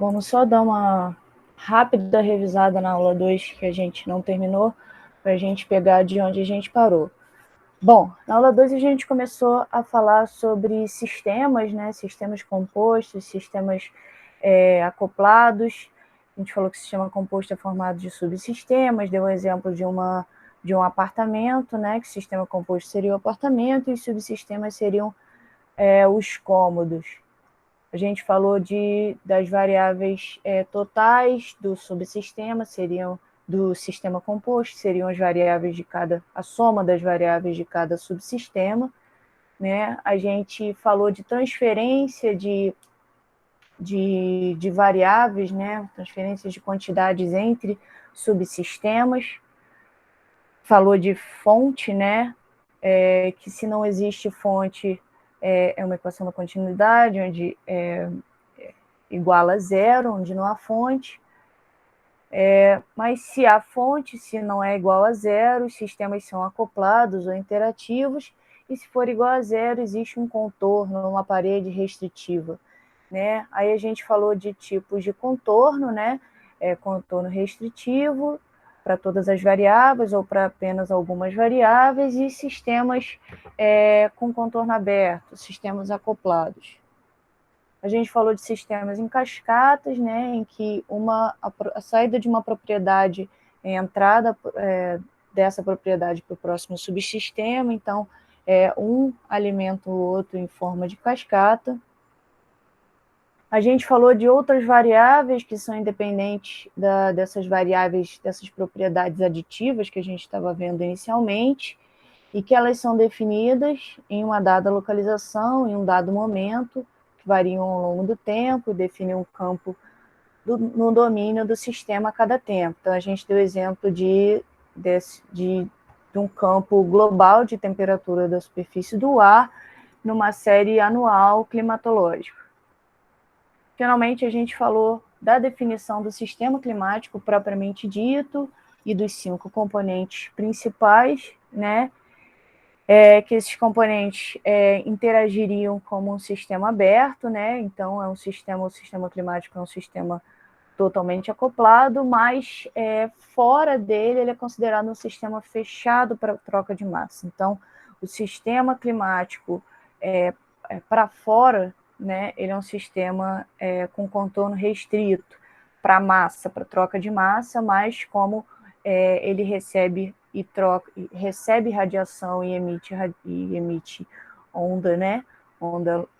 Vamos só dar uma rápida revisada na aula 2 que a gente não terminou, para a gente pegar de onde a gente parou. Bom, na aula 2 a gente começou a falar sobre sistemas, né? Sistemas compostos, sistemas acoplados. A gente falou que o sistema composto é formado de subsistemas, deu o exemplo de um apartamento, né? Que o sistema composto seria o apartamento e os subsistemas seriam os cômodos. A gente falou das variáveis totais do subsistema, seriam do sistema composto, seriam as variáveis a soma das variáveis de cada subsistema, né? A gente falou de transferência de variáveis, né? Transferência de quantidades entre subsistemas. Falou de fonte, né? Que se não existe fonte, é uma equação da continuidade, onde igual a zero, onde não há fonte. Mas se há fonte, se não é igual a zero, os sistemas são acoplados ou interativos, e se for igual a zero, existe um contorno, uma parede restritiva, né? Aí a gente falou de tipos de contorno, né? Contorno restritivo para todas as variáveis ou para apenas algumas variáveis, e sistemas com contorno aberto, sistemas acoplados. A gente falou de sistemas em cascatas, né, em que a saída de uma propriedade é a entrada dessa propriedade para o próximo subsistema, então um alimenta o outro em forma de cascata. A gente falou de outras variáveis que são independentes dessas variáveis, dessas propriedades aditivas que a gente estava vendo inicialmente, e que elas são definidas em uma dada localização, em um dado momento, que variam ao longo do tempo, definem um campo no domínio do sistema a cada tempo. Então, a gente deu exemplo de um campo global de temperatura da superfície do ar numa série anual climatológica. Finalmente, a gente falou da definição do sistema climático propriamente dito e dos 5 componentes principais, né? Que esses componentes interagiriam como um sistema aberto, né? Então, o sistema climático é um sistema totalmente acoplado, mas fora dele ele é considerado um sistema fechado para troca de massa. Então, o sistema climático para fora, né? Ele é um sistema com contorno restrito para massa, para troca de massa, mas como ele recebe radiação e emite onda, né?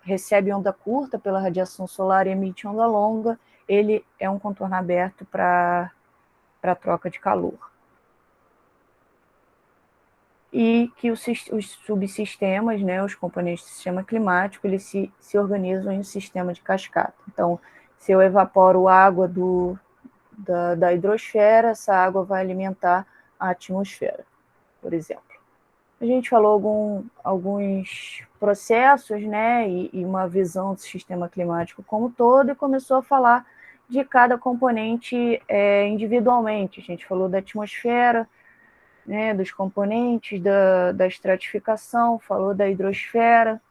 Recebe onda curta pela radiação solar e emite onda longa, ele é um contorno aberto para troca de calor. E que os subsistemas, né, os componentes do sistema climático, eles se organizam em um sistema de cascata. Então, se eu evaporo água da hidrosfera, essa água vai alimentar a atmosfera, por exemplo. A gente falou alguns processos, né, e uma visão do sistema climático como todo, e começou a falar de cada componente individualmente. A gente falou da atmosfera, né, dos componentes, da estratificação, falou da hidrosfera,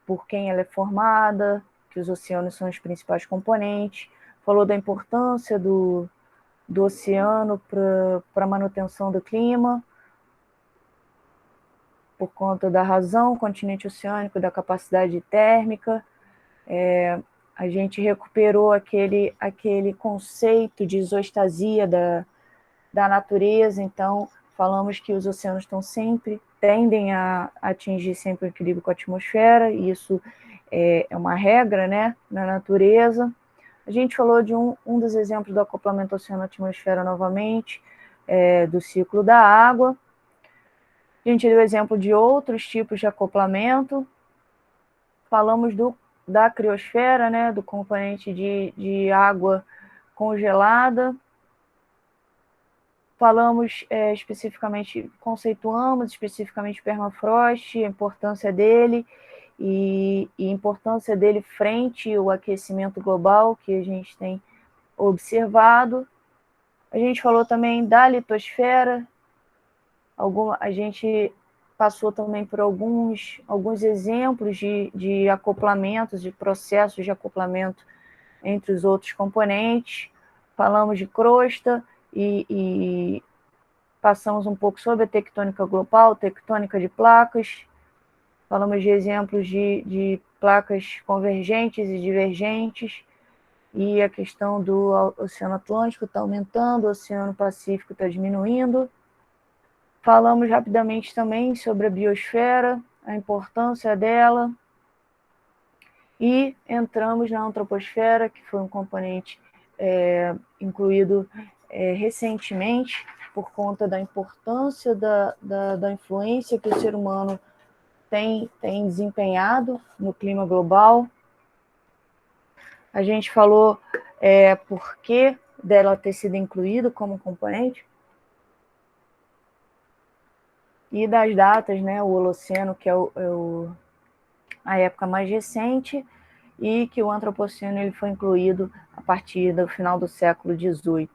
por quem ela é formada, que os oceanos são os principais componentes, falou da importância do oceano para a manutenção do clima, por conta da razão, continente oceânico, da capacidade térmica. A gente recuperou aquele conceito de isostasia da natureza, então falamos que os oceanos tendem a atingir sempre o equilíbrio com a atmosfera, e isso é uma regra, né, na natureza. A gente falou de um dos exemplos do acoplamento oceano-atmosfera novamente, do ciclo da água. A gente deu exemplo de outros tipos de acoplamento. Falamos da criosfera, né, do componente de água congelada. Falamos conceituamos especificamente o permafrost, a importância dele e a importância dele frente ao aquecimento global que a gente tem observado. A gente falou também da litosfera, a gente passou também por alguns exemplos de acoplamentos, de processos de acoplamento entre os outros componentes. Falamos de crosta e passamos um pouco sobre a tectônica global, tectônica de placas. Falamos de exemplos de placas convergentes e divergentes, e a questão do Oceano Atlântico está aumentando, o Oceano Pacífico está diminuindo. Falamos rapidamente também sobre a biosfera, a importância dela, e entramos na antroposfera, que foi um componente incluído recentemente, por conta da importância da influência que o ser humano tem desempenhado no clima global. A gente falou por que dela ter sido incluído como componente, e das datas, né, o Holoceno, que é a época mais recente, e que o Antropoceno ele foi incluído a partir do final do século XVIII.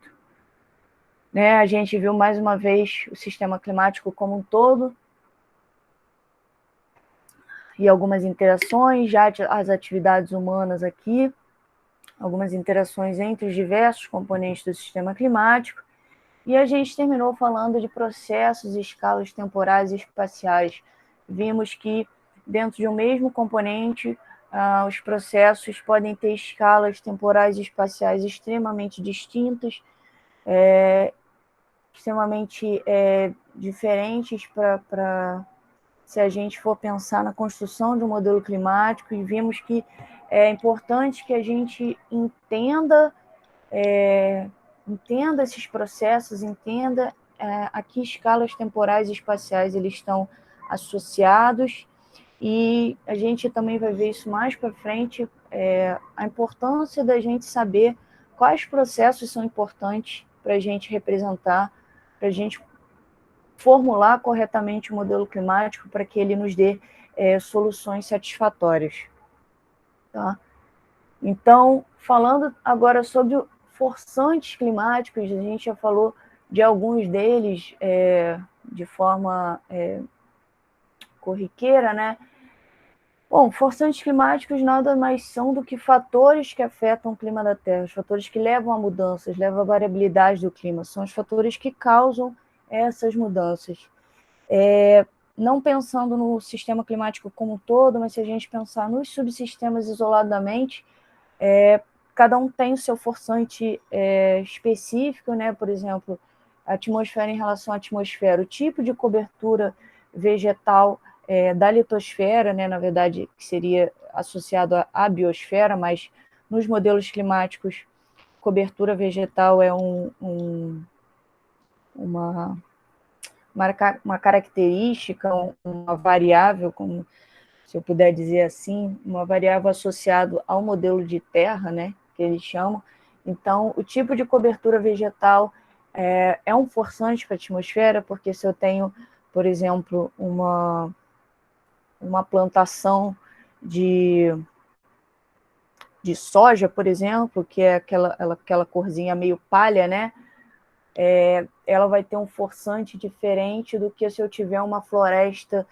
Né, a gente viu mais uma vez o sistema climático como um todo, e algumas interações, já as atividades humanas aqui, algumas interações entre os diversos componentes do sistema climático, e a gente terminou falando de processos e escalas temporais e espaciais. Vimos que dentro de um mesmo componente, os processos podem ter escalas temporais e espaciais extremamente distintas, extremamente diferentes para se a gente for pensar na construção de um modelo climático, e vimos que é importante que a gente entenda esses processos, entenda a que escalas temporais e espaciais eles estão associados, e a gente também vai ver isso mais para frente, a importância da gente saber quais processos são importantes para a gente representar, para a gente formular corretamente o modelo climático para que ele nos dê soluções satisfatórias. Tá? Então, falando agora sobre forçantes climáticos, a gente já falou de alguns deles de forma corriqueira, né? Bom, forçantes climáticos nada mais são do que fatores que afetam o clima da Terra, os fatores que levam a mudanças, levam a variabilidade do clima, são os fatores que causam essas mudanças. Não pensando no sistema climático como um todo, mas se a gente pensar nos subsistemas isoladamente, cada um tem o seu forçante específico, né? Por exemplo, a atmosfera em relação à atmosfera, o tipo de cobertura vegetal da litosfera, né? Na verdade, que seria associado à biosfera, mas nos modelos climáticos, cobertura vegetal é uma característica, uma variável, como se eu puder dizer assim, uma variável associada ao modelo de terra, né, que eles chamam. Então, o tipo de cobertura vegetal é um forçante para a atmosfera, porque se eu tenho, por exemplo, uma plantação de soja, por exemplo, que é aquela corzinha meio palha, né? Ela vai ter um forçante diferente do que se eu tiver uma floresta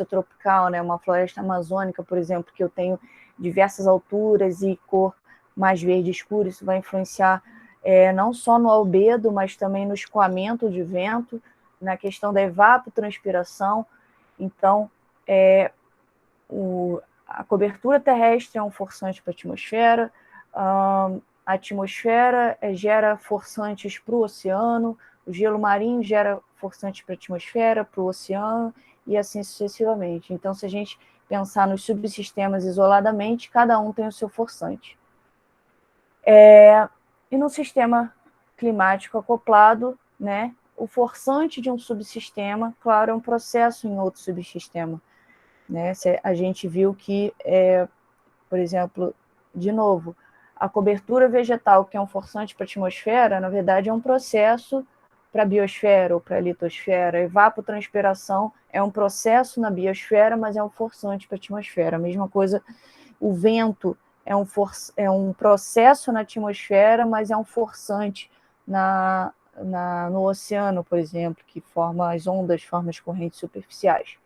tropical, né? Uma floresta amazônica, por exemplo, que eu tenho diversas alturas e cor mais verde escuro. Isso vai influenciar não só no albedo, mas também no escoamento de vento, na questão da evapotranspiração. Então, a cobertura terrestre é um forçante para a atmosfera, a atmosfera gera forçantes para o oceano, o gelo marinho gera forçantes para a atmosfera, para o oceano, e assim sucessivamente. Então, se a gente pensar nos subsistemas isoladamente, cada um tem o seu forçante. E no sistema climático acoplado, né, o forçante de um subsistema, claro, é um processo em outro subsistema. Né? A gente viu que, por exemplo, de novo, a cobertura vegetal, que é um forçante para a atmosfera, na verdade é um processo para a biosfera ou para a litosfera. A evapotranspiração é um processo na biosfera, mas é um forçante para a atmosfera. A mesma coisa, o vento é um processo na atmosfera, mas é um forçante no oceano, por exemplo, que forma as ondas, forma as correntes superficiais.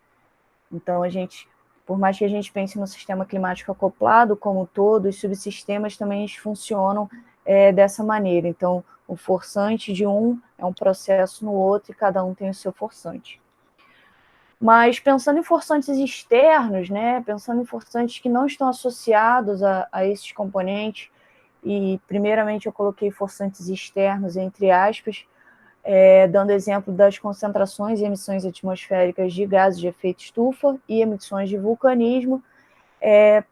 Então, a gente Por mais que a gente pense no sistema climático acoplado como um todo, os subsistemas também funcionam dessa maneira. Então, o forçante de um é um processo no outro e cada um tem o seu forçante. Mas pensando em forçantes externos, né, pensando em forçantes que não estão associados a esses componentes, e primeiramente eu coloquei forçantes externos, entre aspas, dando exemplo das concentrações e emissões atmosféricas de gases de efeito estufa e emissões de vulcanismo,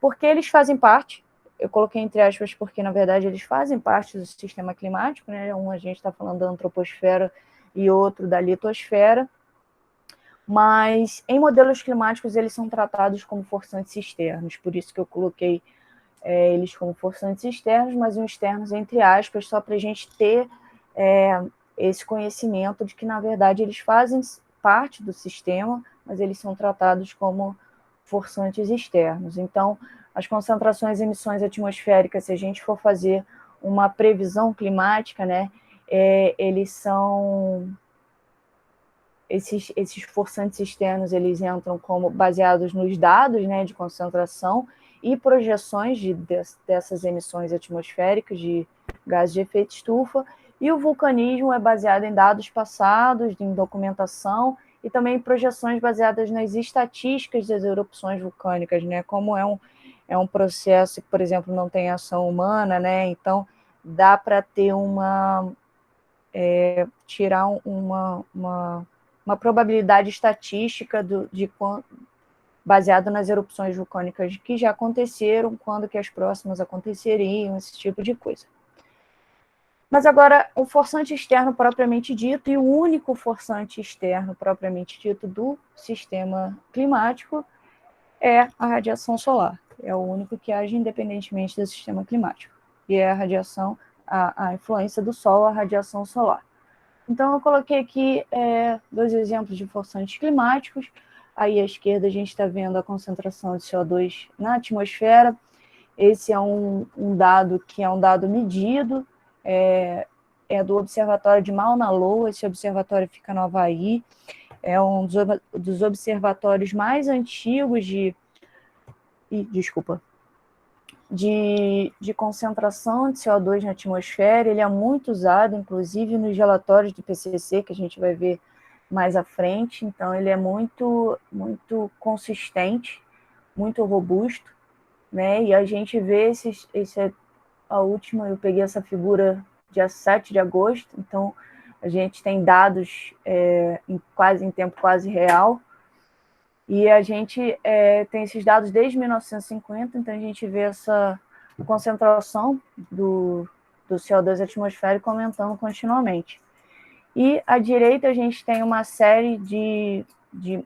porque eles fazem parte, eu coloquei entre aspas porque, na verdade, eles fazem parte do sistema climático, né? Um a gente está falando da antroposfera e outro da litosfera, mas em modelos climáticos eles são tratados como forçantes externos, por isso que eu coloquei eles como forçantes externos, mas um externos entre aspas, só para a gente ter esse conhecimento de que, na verdade, eles fazem parte do sistema, mas eles são tratados como forçantes externos. Então, as concentrações e emissões atmosféricas, se a gente for fazer uma previsão climática, né, eles são... Esses forçantes externos, eles entram como baseados nos dados, né, de concentração e projeções dessas emissões atmosféricas de gases de efeito estufa, e o vulcanismo é baseado em dados passados, em documentação, e também em projeções baseadas nas estatísticas das erupções vulcânicas, né, como é um processo que, por exemplo, não tem ação humana, né, então dá para ter tirar uma probabilidade estatística baseado nas erupções vulcânicas que já aconteceram, quando que as próximas aconteceriam, esse tipo de coisa. Mas agora, o forçante externo propriamente dito, e o único forçante externo propriamente dito do sistema climático é a radiação solar. É o único que age independentemente do sistema climático. E é a radiação, a influência do Sol, a radiação solar. Então, eu coloquei aqui dois exemplos de forçantes climáticos. Aí, à esquerda, a gente está vendo a concentração de CO2 na atmosfera. Esse é um dado que é um dado medido, é do Observatório de Mauna Loa. Esse observatório fica no Havaí. É um dos observatórios mais antigos de concentração de CO2 na atmosfera. Ele é muito usado, inclusive, nos relatórios do IPCC, que a gente vai ver mais à frente. Então, ele é muito, muito consistente, muito robusto, né? E a gente vê a última, eu peguei essa figura dia 7 de agosto, então a gente tem dados em tempo quase real, e a gente tem esses dados desde 1950, então a gente vê essa concentração do CO2 atmosférico aumentando continuamente. E à direita a gente tem uma série de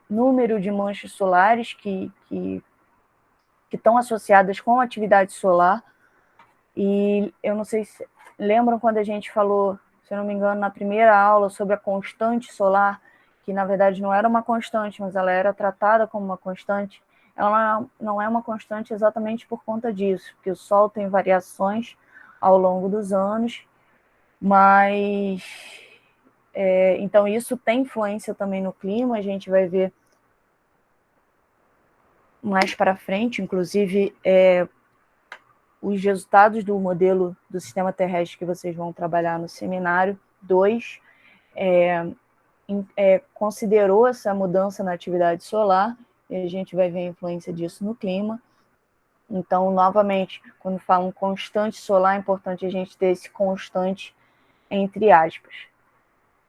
número de manchas solares que estão associadas com a atividade solar. E eu não sei se lembram quando a gente falou, se eu não me engano, na primeira aula sobre a constante solar, que na verdade não era uma constante, mas ela era tratada como uma constante. Ela não é uma constante exatamente por conta disso, porque o Sol tem variações ao longo dos anos, mas então isso tem influência também no clima. A gente vai ver mais para frente, inclusive os resultados do modelo do sistema terrestre que vocês vão trabalhar no seminário 2 considerou essa mudança na atividade solar, e a gente vai ver a influência disso no clima. Então, novamente, quando falam constante solar, é importante a gente ter esse constante entre aspas.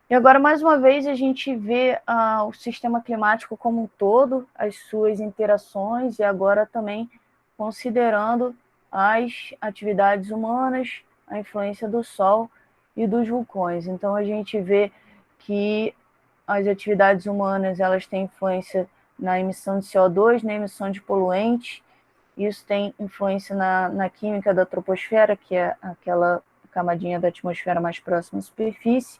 E agora, mais uma vez, a gente vê o sistema climático como um todo, as suas interações, e agora também considerando as atividades humanas, a influência do Sol e dos vulcões. Então, a gente vê que as atividades humanas, elas têm influência na emissão de CO2, na emissão de poluentes. Isso tem influência na química da troposfera, que é aquela camadinha da atmosfera mais próxima à superfície.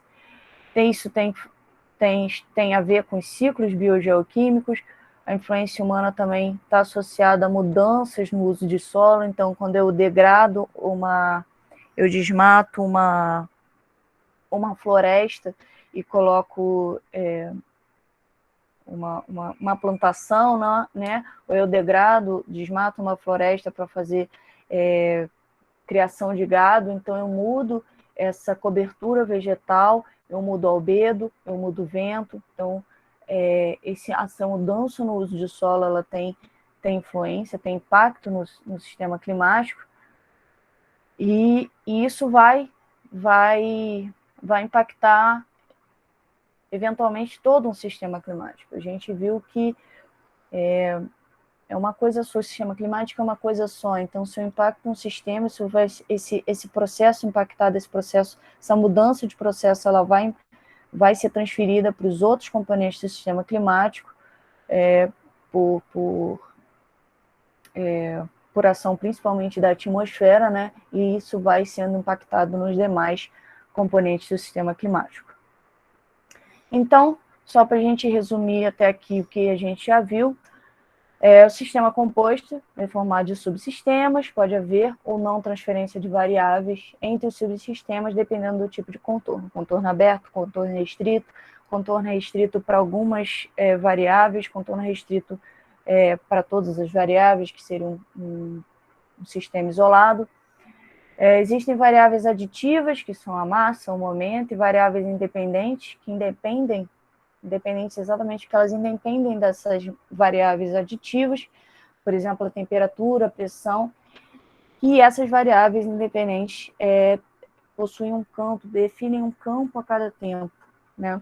Isso tem a ver com os ciclos biogeoquímicos. A influência humana também está associada a mudanças no uso de solo. Então, quando eu degrado eu desmato uma floresta e coloco uma plantação, né? Ou eu degrado, desmato uma floresta para fazer criação de gado, então eu mudo essa cobertura vegetal, eu mudo o albedo, eu mudo o vento, então essa mudança no uso de solo, ela tem influência, tem impacto no sistema climático, e isso vai impactar eventualmente todo um sistema climático. A gente viu que é uma coisa só, o sistema climático é uma coisa só, então se eu impacto um sistema, se vai, esse processo impactado, esse processo, essa mudança de processo, ela vai ser transferida para os outros componentes do sistema climático, por ação principalmente da atmosfera, né? E isso vai sendo impactado nos demais componentes do sistema climático. Então, só para a gente resumir até aqui o que a gente já viu, o sistema composto é formado de subsistemas, pode haver ou não transferência de variáveis entre os subsistemas, dependendo do tipo de contorno. Contorno aberto, contorno restrito para algumas variáveis, contorno restrito para todas as variáveis, que seria um sistema isolado. Existem variáveis aditivas, que são a massa, o momento, e variáveis independentes, que independentes exatamente porque elas independem dessas variáveis aditivas, por exemplo, a temperatura, a pressão, e essas variáveis independentes possuem um campo, definem um campo a cada tempo, né?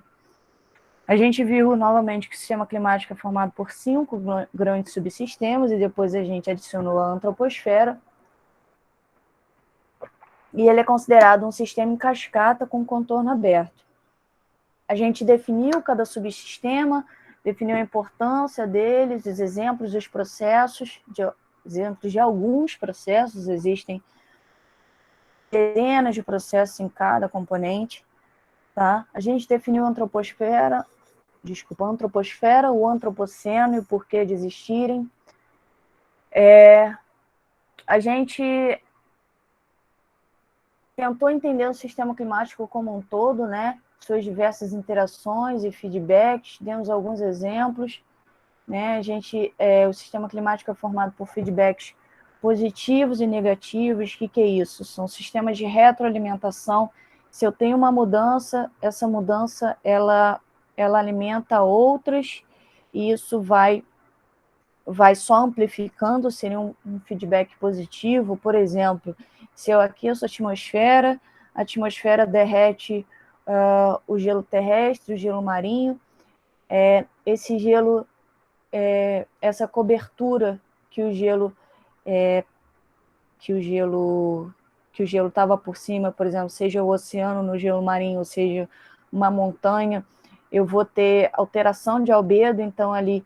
A gente viu novamente que o sistema climático é formado por 5 grandes subsistemas, e depois a gente adicionou a antroposfera, e ele é considerado um sistema em cascata com contorno aberto. A gente definiu cada subsistema, definiu a importância deles, os exemplos dos processos, exemplos de alguns processos, existem dezenas de processos em cada componente, tá? A gente definiu a antroposfera, o antropoceno e o porquê de existirem. A gente tentou entender o sistema climático como um todo, né? Suas diversas interações e feedbacks, demos alguns exemplos, né? O sistema climático é formado por feedbacks positivos e negativos. O que é isso? São sistemas de retroalimentação. Se eu tenho uma mudança, essa mudança ela alimenta outras, e isso vai só amplificando, seria um feedback positivo. Por exemplo, se eu aqueço a atmosfera derrete o gelo terrestre, o gelo marinho, esse gelo, essa cobertura que o gelo estava por cima, por exemplo, seja o oceano no gelo marinho, ou seja uma montanha, eu vou ter alteração de albedo, então ali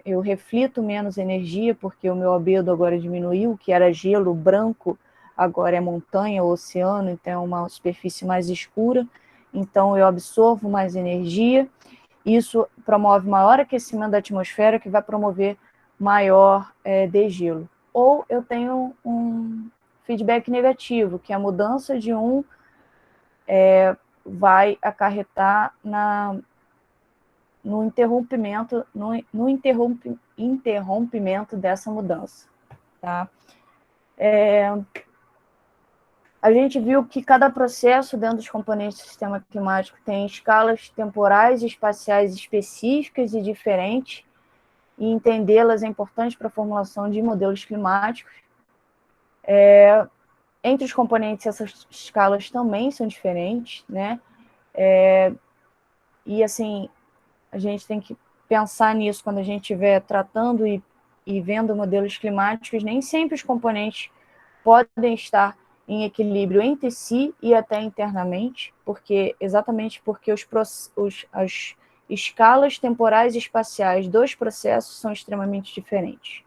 eu reflito menos energia, porque o meu albedo agora diminuiu, que era gelo branco, agora é montanha, oceano, então é uma superfície mais escura, então eu absorvo mais energia. Isso promove maior aquecimento da atmosfera, que vai promover maior degelo. Ou eu tenho um feedback negativo, que a mudança de vai acarretar no interrompimento dessa mudança. Tá? A gente viu que cada processo dentro dos componentes do sistema climático tem escalas temporais e espaciais específicas e diferentes, e entendê-las é importante para a formulação de modelos climáticos. Entre os componentes, essas escalas também são diferentes, né? E, assim, a gente tem que pensar nisso quando a gente estiver tratando e vendo modelos climáticos. Nem sempre os componentes podem estar em equilíbrio entre si e até internamente, exatamente porque as escalas temporais e espaciais dos processos são extremamente diferentes.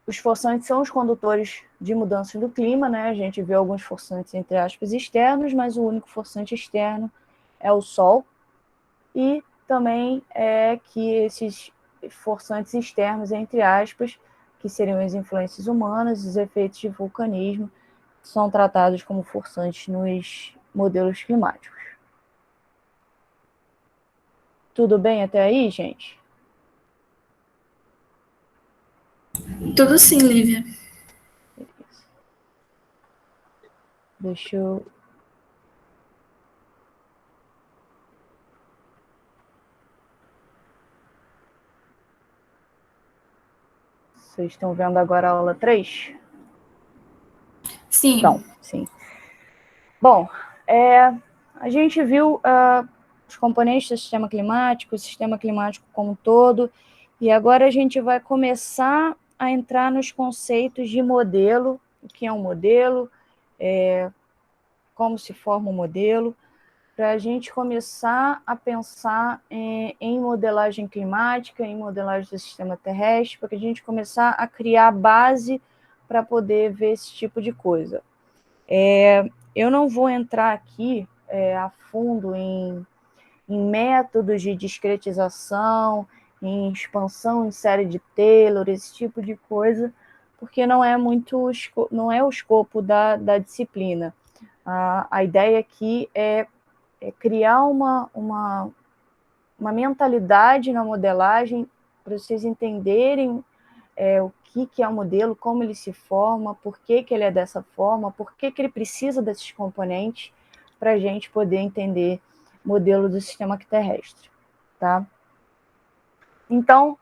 Os forçantes são os condutores de mudança do clima, né? A gente vê alguns forçantes, entre aspas, externos, mas o único forçante externo é o Sol. E também que esses forçantes externos, entre aspas, que seriam as influências humanas, os efeitos de vulcanismo, são tratados como forçantes nos modelos climáticos. Tudo bem até aí, gente? Tudo sim, Lívia. Deixa eu... Vocês estão vendo agora a aula 3? Então, Sim. sim. Bom, a gente viu os componentes do sistema climático, o sistema climático como um todo, e agora a gente vai começar a entrar nos conceitos de modelo, o que é um modelo, como se forma um modelo, para a gente começar a pensar em modelagem climática, em modelagem do sistema terrestre, para que a gente começar a criar base para poder ver esse tipo de coisa. Eu não vou entrar aqui a fundo em métodos de discretização, em expansão em série de Taylor, esse tipo de coisa, porque não é o escopo da disciplina. A ideia aqui é criar uma mentalidade na modelagem para vocês entenderem o que é o modelo, como ele se forma, por que ele é dessa forma, por que ele precisa desses componentes para a gente poder entender o modelo do sistema terrestre. Tá? Então,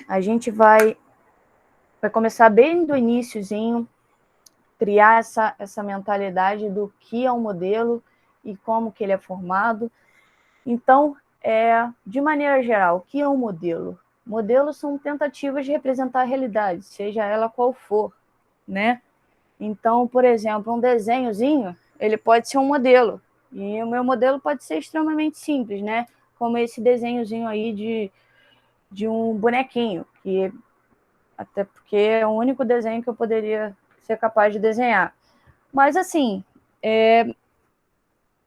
a gente vai começar bem do iniciozinho, criar essa mentalidade do que é um modelo e como que ele é formado. Então, de maneira geral, o que é um modelo? Modelos são tentativas de representar a realidade, seja ela qual for, né? Então, por exemplo, um desenhozinho, ele pode ser um modelo, e o meu modelo pode ser extremamente simples, né? Como esse desenhozinho aí de um bonequinho, que até porque é o único desenho que eu poderia ser capaz de desenhar. Mas, assim,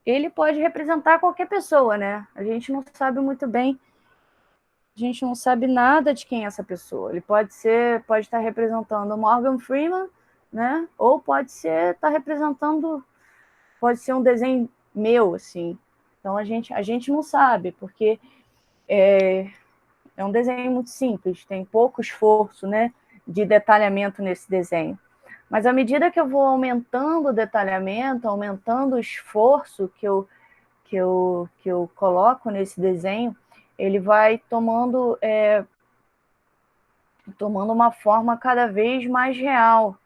ele pode representar qualquer pessoa, né? A gente não sabe muito bem, a gente não sabe nada de quem é essa pessoa. Ele pode estar representando o Morgan Freeman, né? Ou pode estar representando, pode ser um desenho meu, assim. Então a gente não sabe, porque é um desenho muito simples, tem pouco esforço, né, de detalhamento nesse desenho. Mas à medida que eu vou aumentando o detalhamento, aumentando o esforço que eu coloco nesse desenho, ele vai tomando uma forma cada vez mais real,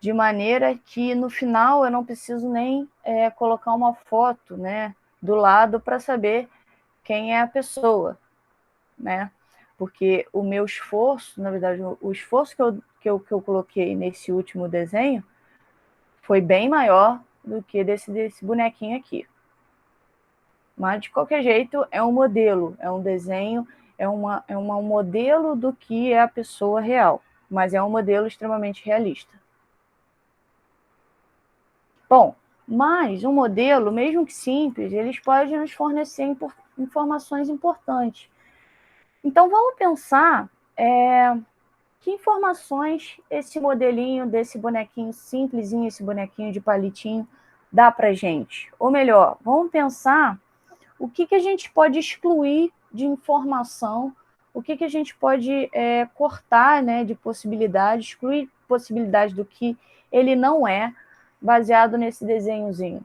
de maneira que no final eu não preciso nem colocar uma foto, né, do lado para saber quem é a pessoa, né? Porque o meu esforço, na verdade, o esforço que eu coloquei nesse último desenho foi bem maior do que desse bonequinho aqui. Mas, de qualquer jeito, é um modelo, é um desenho, um modelo do que é a pessoa real, mas é um modelo extremamente realista. Bom, mas um modelo, mesmo que simples, eles podem nos fornecer informações importantes. Então, vamos pensar que informações esse modelinho desse bonequinho simplesinho, esse bonequinho de palitinho, dá para gente. Ou melhor, vamos pensar o que a gente pode excluir de informação, o que a gente pode cortar, né, de possibilidade, excluir possibilidade do que ele não é, baseado nesse desenhozinho.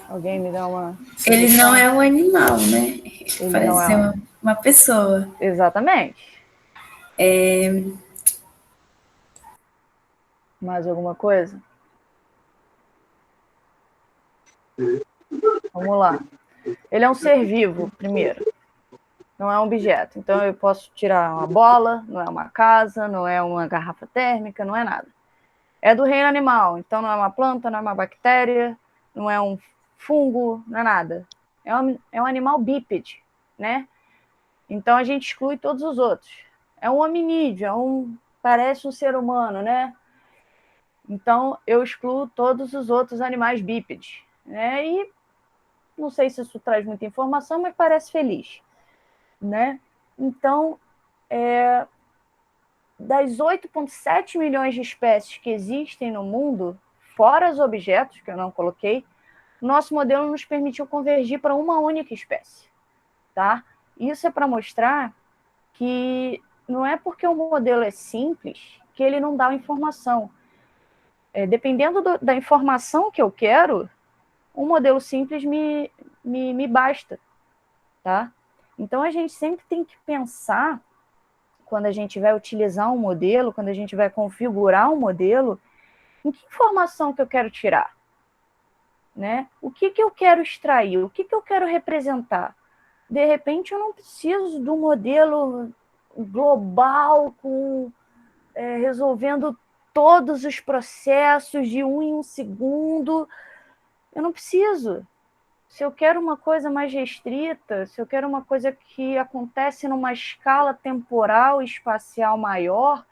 Alguém me dá uma Ele não sugestão? é um animal, né? Ele não Parece é ser um... uma pessoa. Exatamente. Mais alguma coisa? Vamos lá. Ele é um ser vivo, primeiro. Não é um objeto. Então eu posso tirar uma bola, não é uma casa, não é uma garrafa térmica, não é nada. É do reino animal, então não é uma planta, não é uma bactéria, não é um fungo, não é nada. É um animal bípede, né? Então a gente exclui todos os outros. É um hominídeo, parece um ser humano, né? Então eu excluo todos os outros animais bípedes, né? E não sei se isso traz muita informação, mas parece feliz, né? Então, das 8,7 milhões de espécies que existem no mundo, fora os objetos, que eu não coloquei, nosso modelo nos permitiu convergir para uma única espécie, tá? Isso é para mostrar que não é porque o modelo é simples que ele não dá informação. Dependendo da informação que eu quero, um modelo simples me basta, tá? Então, a gente sempre tem que pensar, quando a gente vai utilizar um modelo, quando a gente vai configurar um modelo, em que informação que eu quero tirar, né? O que eu quero extrair, o que eu quero representar. De repente, eu não preciso de um modelo global, resolvendo todos os processos de um em um segundo. Eu não preciso. Se eu quero uma coisa mais restrita, se eu quero uma coisa que acontece numa escala temporal e espacial maior,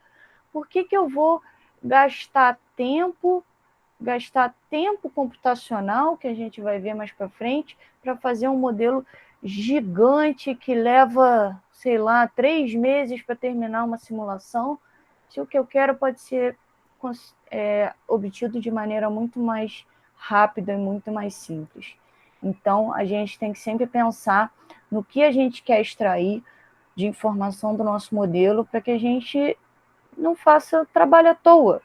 por que eu vou gastar tempo computacional, que a gente vai ver mais para frente, para fazer um modelo gigante que leva, sei lá, 3 meses para terminar uma simulação, se o que eu quero pode ser obtido de maneira muito mais rápida e muito mais simples. Então, a gente tem que sempre pensar no que a gente quer extrair de informação do nosso modelo para que a gente não faça trabalho à toa,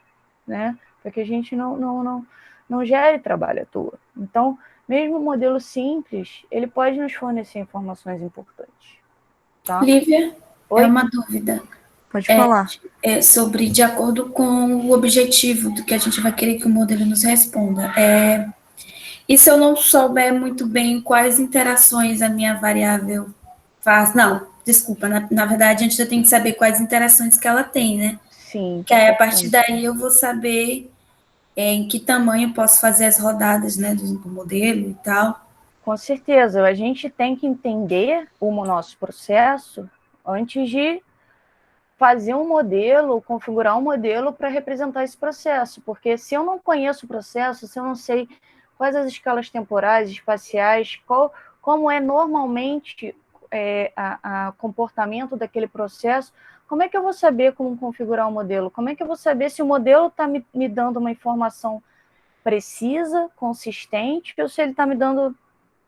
né? Para que a gente não gere trabalho à toa. Então, mesmo o modelo simples, ele pode nos fornecer informações importantes. Tá? Lívia, é Oi? uma dúvida. Pode falar. Sobre, de acordo com o objetivo do que a gente vai querer que o modelo nos responda. E se eu não souber muito bem quais interações a minha variável faz? Não, desculpa, na verdade a gente já tem que saber quais interações que ela tem, né? Sim, Que aí a partir importante. daí eu vou saber em que tamanho posso fazer as rodadas, né, do modelo e tal. Com certeza, a gente tem que entender o nosso processo antes de fazer um modelo, configurar um modelo para representar esse processo, porque se eu não conheço o processo, se eu não sei quais as escalas temporais, espaciais, como é normalmente a comportamento daquele processo, como é que eu vou saber como configurar um modelo? Como é que eu vou saber se o modelo está me dando uma informação precisa, consistente, ou se ele está me dando,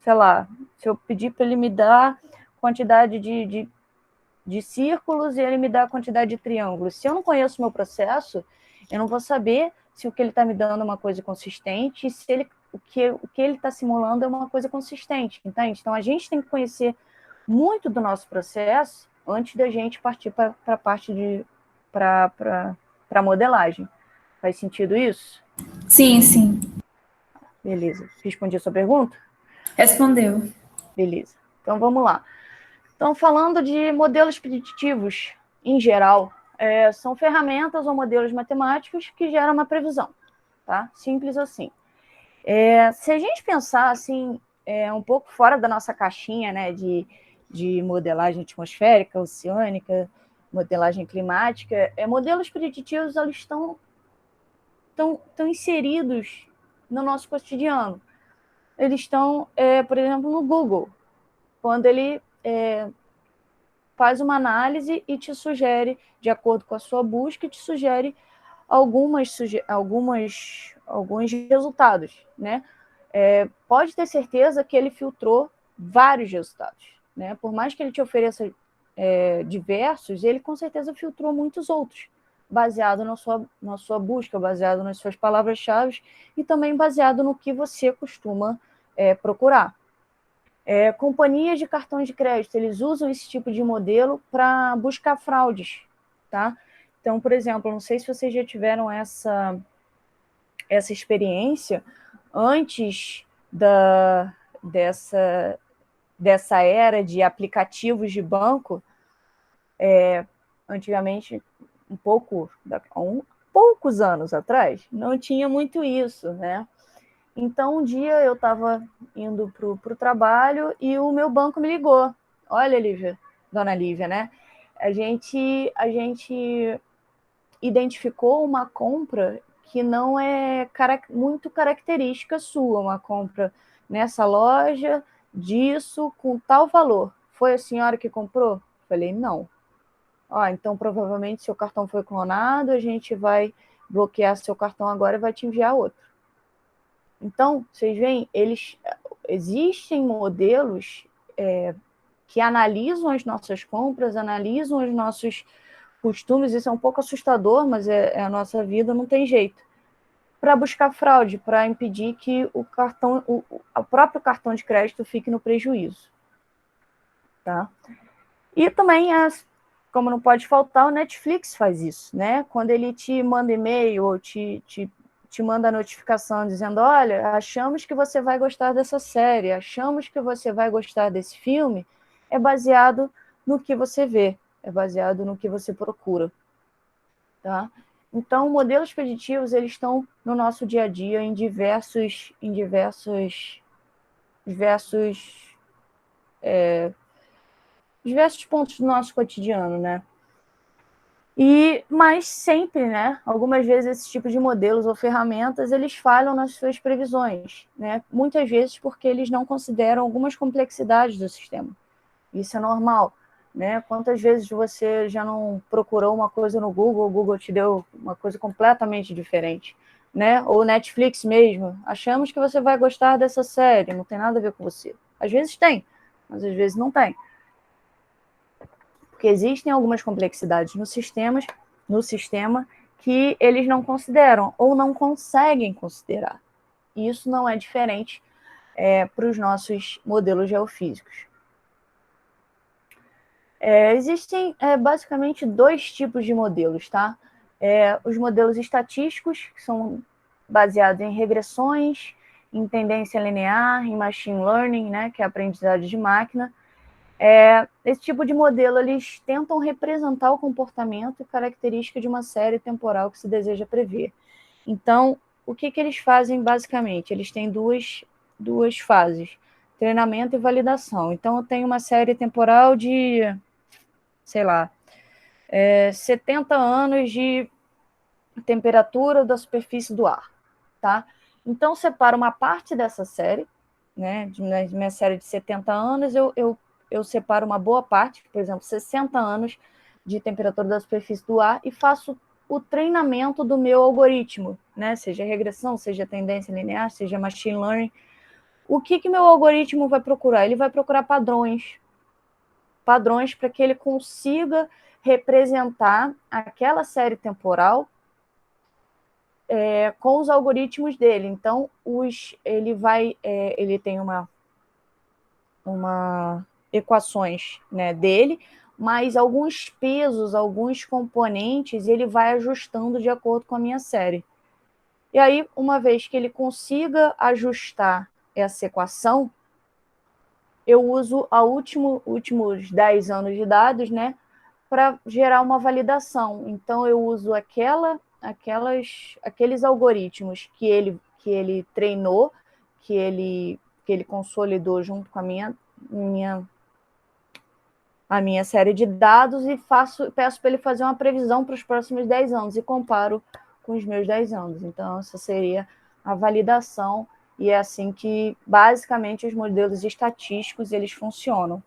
sei lá, se eu pedir para ele me dar quantidade de círculos e ele me dá a quantidade de triângulos. Se eu não conheço o meu processo, eu não vou saber se o que ele está me dando é uma coisa consistente, se o que ele está simulando é uma coisa consistente, entende? Então, a gente tem que conhecer muito do nosso processo antes da gente partir para a parte para a modelagem. Faz sentido isso? Sim, sim. Beleza. Respondi a sua pergunta? Respondeu. Beleza. Então, vamos lá. Então, falando de modelos preditivos, em geral, são ferramentas ou modelos matemáticos que geram uma previsão, tá? Simples assim. Se a gente pensar assim, um pouco fora da nossa caixinha, né, de modelagem atmosférica, oceânica, modelagem climática, modelos preditivos eles estão inseridos no nosso cotidiano. Eles estão, por exemplo, no Google, quando ele faz uma análise e te sugere, de acordo com a sua busca, te sugere alguns resultados, né? Pode ter certeza que ele filtrou vários resultados, né? Por mais que ele te ofereça diversos, ele com certeza filtrou muitos outros, baseado na sua busca, baseado nas suas palavras-chave e também baseado no que você costuma procurar. Companhias de cartões de crédito, eles usam esse tipo de modelo para buscar fraudes, tá? Então, por exemplo, não sei se vocês já tiveram essa experiência antes dessa era de aplicativos de banco. Antigamente, poucos anos atrás, não tinha muito isso, né? Então, um dia eu estava indo para o trabalho e o meu banco me ligou. Olha, Lívia, dona Lívia, né? A gente identificou uma compra que não é muito característica sua, uma compra nessa loja, disso, com tal valor. Foi a senhora que comprou? Falei, não. Então provavelmente seu cartão foi clonado, a gente vai bloquear seu cartão agora e vai te enviar outro. Então, vocês veem, existem modelos que analisam as nossas compras, analisam os nossos costumes, isso é um pouco assustador, mas é a nossa vida, não tem jeito, para buscar fraude, para impedir que o próprio cartão de crédito fique no prejuízo. Tá? E também, como não pode faltar, o Netflix faz isso, né? Quando ele te manda e-mail ou te manda notificação dizendo, olha, achamos que você vai gostar dessa série, achamos que você vai gostar desse filme, é baseado no que você vê, é baseado no que você procura. Tá? Então, modelos preditivos, eles estão no nosso dia a dia em diversos pontos do nosso cotidiano, né? Mas sempre, né? Algumas vezes esses tipos de modelos ou ferramentas, eles falham nas suas previsões, né? Muitas vezes porque eles não consideram algumas complexidades do sistema. Isso é normal, né? Quantas vezes você já não procurou uma coisa no Google, o Google te deu uma coisa completamente diferente, né? Ou Netflix mesmo. Achamos que você vai gostar dessa série, não tem nada a ver com você. Às vezes tem, mas às vezes não tem. Porque existem algumas complexidades no sistema que eles não consideram ou não conseguem considerar. E isso não é diferente para os nossos modelos geofísicos. Existem basicamente dois tipos de modelos, tá? Os modelos estatísticos, que são baseados em regressões, em tendência linear, em machine learning, né, que é a aprendizagem de máquina. Esse tipo de modelo, eles tentam representar o comportamento e característica de uma série temporal que se deseja prever. Então, o que eles fazem basicamente? Eles têm duas fases, treinamento e validação. Então, eu tenho uma série temporal de, sei lá, 70 anos de temperatura da superfície do ar, tá? Então, separo uma parte dessa série, né, de minha série de 70 anos, eu separo uma boa parte, por exemplo, 60 anos de temperatura da superfície do ar e faço o treinamento do meu algoritmo, né? Seja regressão, seja tendência linear, seja machine learning. O que meu algoritmo vai procurar? Ele vai procurar padrões para que ele consiga representar aquela série temporal com os algoritmos dele. Então, ele tem uma equações, né, dele, mas alguns pesos, alguns componentes, ele vai ajustando de acordo com a minha série. E aí, uma vez que ele consiga ajustar essa equação, eu uso últimos 10 anos de dados, né, para gerar uma validação. Então, eu uso aqueles algoritmos que ele treinou, que ele consolidou junto com a minha série de dados e peço para ele fazer uma previsão para os próximos 10 anos e comparo com os meus 10 anos. Então, essa seria a validação e é assim que, basicamente, os modelos estatísticos eles funcionam.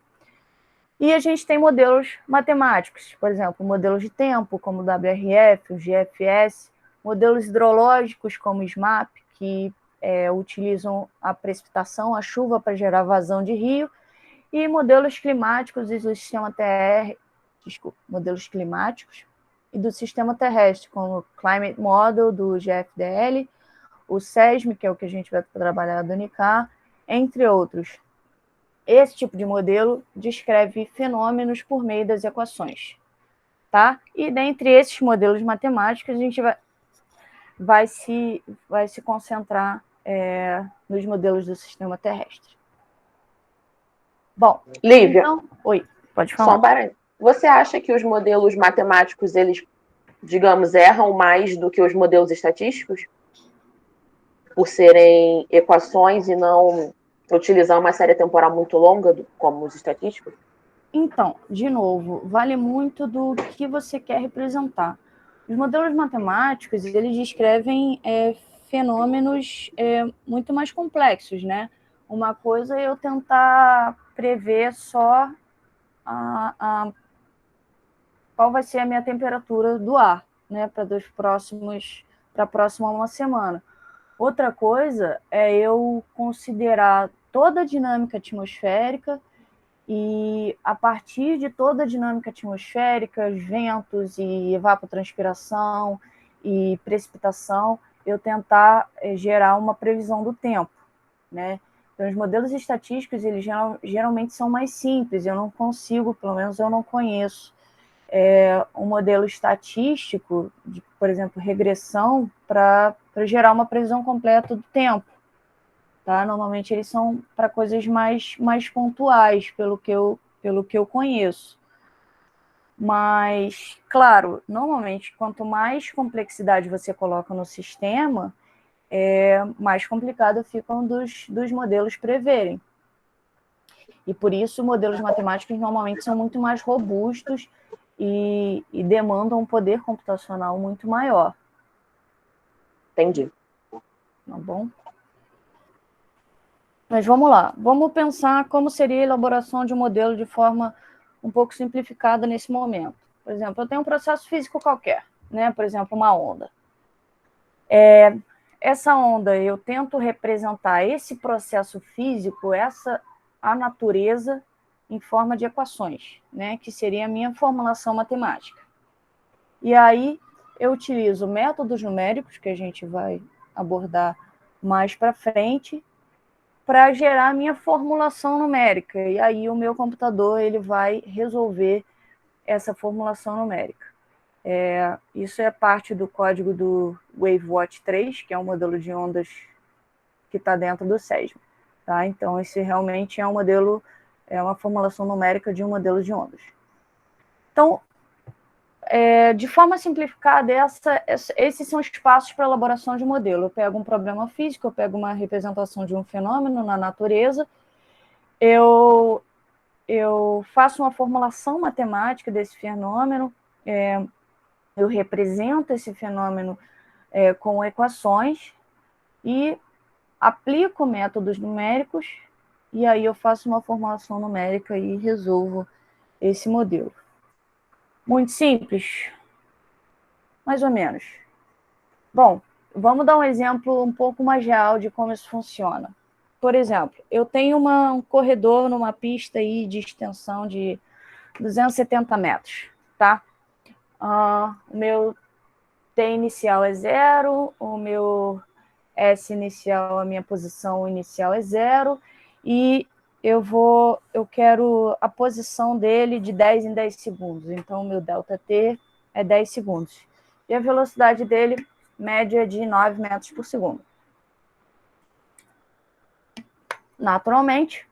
E a gente tem modelos matemáticos, por exemplo, modelos de tempo, como o WRF, o GFS, modelos hidrológicos, como o SMAP, que utilizam a precipitação, a chuva, para gerar vazão de rio, e modelos climáticos modelos climáticos e do sistema terrestre, como o Climate Model, do GFDL, o SESM, que é o que a gente vai trabalhar do NICAR, entre outros. Esse tipo de modelo descreve fenômenos por meio das equações, tá? E dentre esses modelos matemáticos, a gente vai se concentrar nos modelos do sistema terrestre. Bom, Lívia, então, oi, pode só falar. um parênteses. Você acha que os modelos matemáticos, eles, digamos, erram mais do que os modelos estatísticos? Por serem equações e não utilizar uma série temporal muito longa, como os estatísticos? Então, de novo, vale muito do que você quer representar. Os modelos matemáticos, eles descrevem fenômenos muito mais complexos, né? Uma coisa é eu tentar prever só qual vai ser a minha temperatura do ar, né, para a próxima uma semana. Outra coisa é eu considerar toda a dinâmica atmosférica e, a partir de toda a dinâmica atmosférica, ventos e evapotranspiração e precipitação, eu tentar gerar uma previsão do tempo, né? Então, os modelos estatísticos, eles geralmente são mais simples, eu não consigo, pelo menos eu não conheço, um modelo estatístico, de, por exemplo, regressão, para gerar uma previsão completa do tempo. Tá? Normalmente eles são para coisas mais pontuais, pelo que eu conheço. Mas, claro, normalmente, quanto mais complexidade você coloca no sistema, mais complicado ficam dos modelos preverem. E por isso, modelos matemáticos normalmente são muito mais robustos e demandam um poder computacional muito maior. Entendi. Tá bom? Mas vamos lá. Vamos pensar como seria a elaboração de um modelo de forma um pouco simplificada nesse momento. Por exemplo, eu tenho um processo físico qualquer, né? Por exemplo, uma onda. Essa onda, eu tento representar esse processo físico, a natureza, em forma de equações, né? Que seria a minha formulação matemática. E aí eu utilizo métodos numéricos, que a gente vai abordar mais para frente, para gerar a minha formulação numérica. E aí o meu computador ele vai resolver essa formulação numérica. Isso é parte do código do WaveWatch 3, que é um modelo de ondas que está dentro do SESMA. Tá? Então, esse realmente é um modelo, é uma formulação numérica de um modelo de ondas. Então, de forma simplificada, esses são os passos para a elaboração de um modelo. Eu pego um problema físico, eu pego uma representação de um fenômeno na natureza, eu faço uma formulação matemática desse fenômeno, eu represento esse fenômeno com equações e aplico métodos numéricos, e aí eu faço uma formulação numérica e resolvo esse modelo. Muito simples? Mais ou menos. Bom, vamos dar um exemplo um pouco mais real de como isso funciona. Por exemplo, eu tenho um corredor numa pista aí de extensão de 270 metros, tá? O meu T inicial é 0, o meu S inicial, a minha posição inicial é 0, e eu quero a posição dele de 10 em 10 segundos. Então, o meu ΔT é 10 segundos. E a velocidade dele, média, é de 9 metros por segundo. Naturalmente,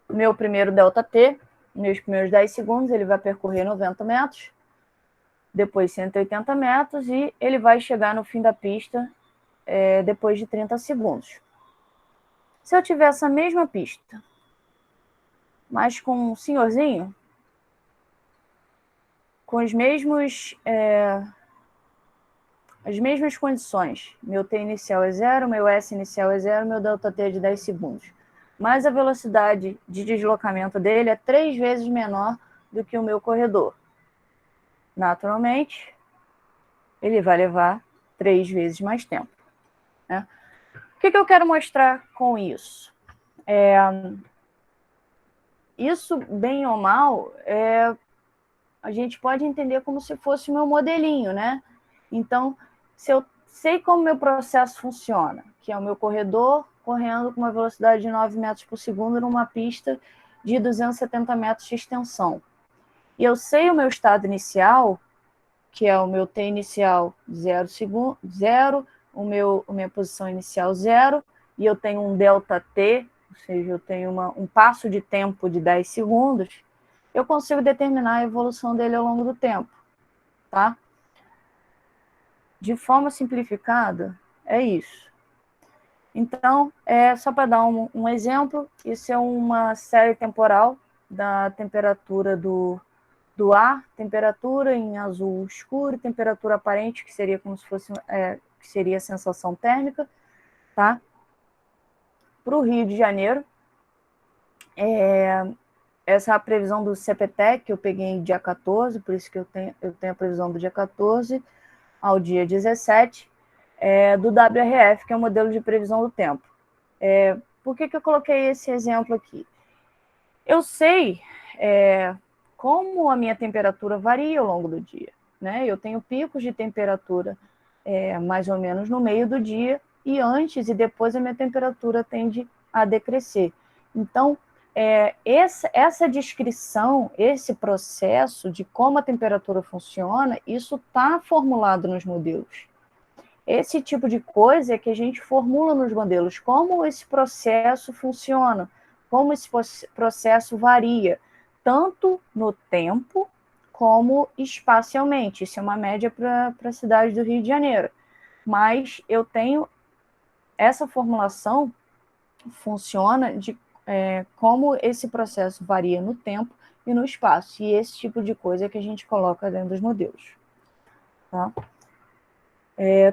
meu primeiro ΔT, meus primeiros 10 segundos, ele vai percorrer 90 metros, depois 180 metros, e ele vai chegar no fim da pista depois de 30 segundos. Se eu tiver essa mesma pista, mas com um senhorzinho, com as mesmas condições, meu T inicial é 0, meu S inicial é 0, meu ΔT é de 10 segundos, mas a velocidade de deslocamento dele é 3 vezes menor do que o meu corredor. Naturalmente, ele vai levar 3 vezes mais tempo. Né? O que eu quero mostrar com isso? Isso, bem ou mal, a gente pode entender como se fosse o meu modelinho, né? Então, se eu sei como meu processo funciona, que é o meu corredor correndo com uma velocidade de 9 metros por segundo numa pista de 270 metros de extensão, e eu sei o meu estado inicial, que é o meu T inicial 0, minha posição inicial 0, e eu tenho um ΔT, ou seja, eu tenho um passo de tempo de 10 segundos, eu consigo determinar a evolução dele ao longo do tempo, tá? De forma simplificada, é isso. Então, só para dar um exemplo, isso é uma série temporal da temperatura do ar, temperatura em azul escuro, temperatura aparente, que seria como se fosse, que seria a sensação térmica, tá? Para o Rio de Janeiro, essa é a previsão do CPTEC, que eu peguei em dia 14, por isso que eu tenho a previsão do dia 14 ao dia 17. do WRF, que é o modelo de previsão do tempo. Por que eu coloquei esse exemplo aqui? Eu sei como a minha temperatura varia ao longo do dia, né? Eu tenho picos de temperatura mais ou menos no meio do dia, e antes e depois a minha temperatura tende a decrescer. Então, essa descrição, esse processo de como a temperatura funciona, isso está formulado nos modelos. Esse tipo de coisa é que a gente formula nos modelos, como esse processo funciona, como esse processo varia, tanto no tempo como espacialmente. Isso é uma média para a cidade do Rio de Janeiro. Mas eu tenho essa formulação, funciona de como esse processo varia no tempo e no espaço. E esse tipo de coisa é que a gente coloca dentro dos modelos. Tá?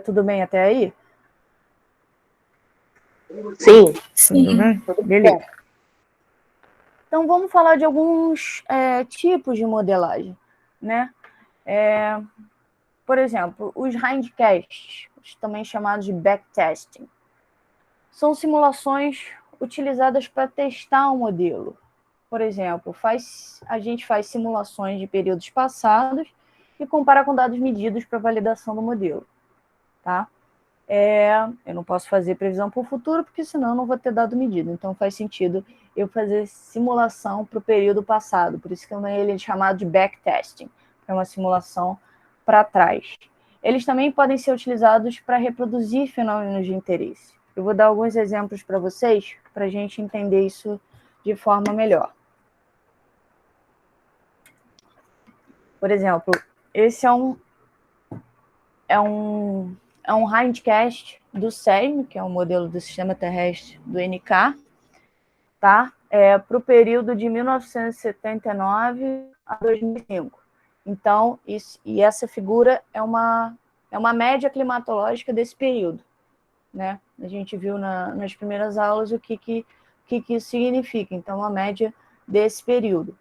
Tudo bem até aí? Sim. Sim. Beleza. Então, vamos falar de alguns tipos de modelagem, né? Por exemplo, os hindcasts, também chamados de backtesting, são simulações utilizadas para testar um modelo. Por exemplo, a gente faz simulações de períodos passados e compara com dados medidos para validação do modelo. Tá? Eu não posso fazer previsão para o futuro, porque senão eu não vou ter dado medido. Então, faz sentido eu fazer simulação para o período passado. Por isso que ele é chamado de backtesting, é uma simulação para trás. Eles também podem ser utilizados para reproduzir fenômenos de interesse. Eu vou dar alguns exemplos para vocês, para a gente entender isso de forma melhor. Por exemplo, esse é um hindcast do SESM, que é um modelo do Sistema Terrestre do NK, tá? Para o período de 1979 a 2005. Então, essa figura é uma média climatológica desse período, né? A gente viu nas primeiras aulas o que isso significa. Então, uma média desse período.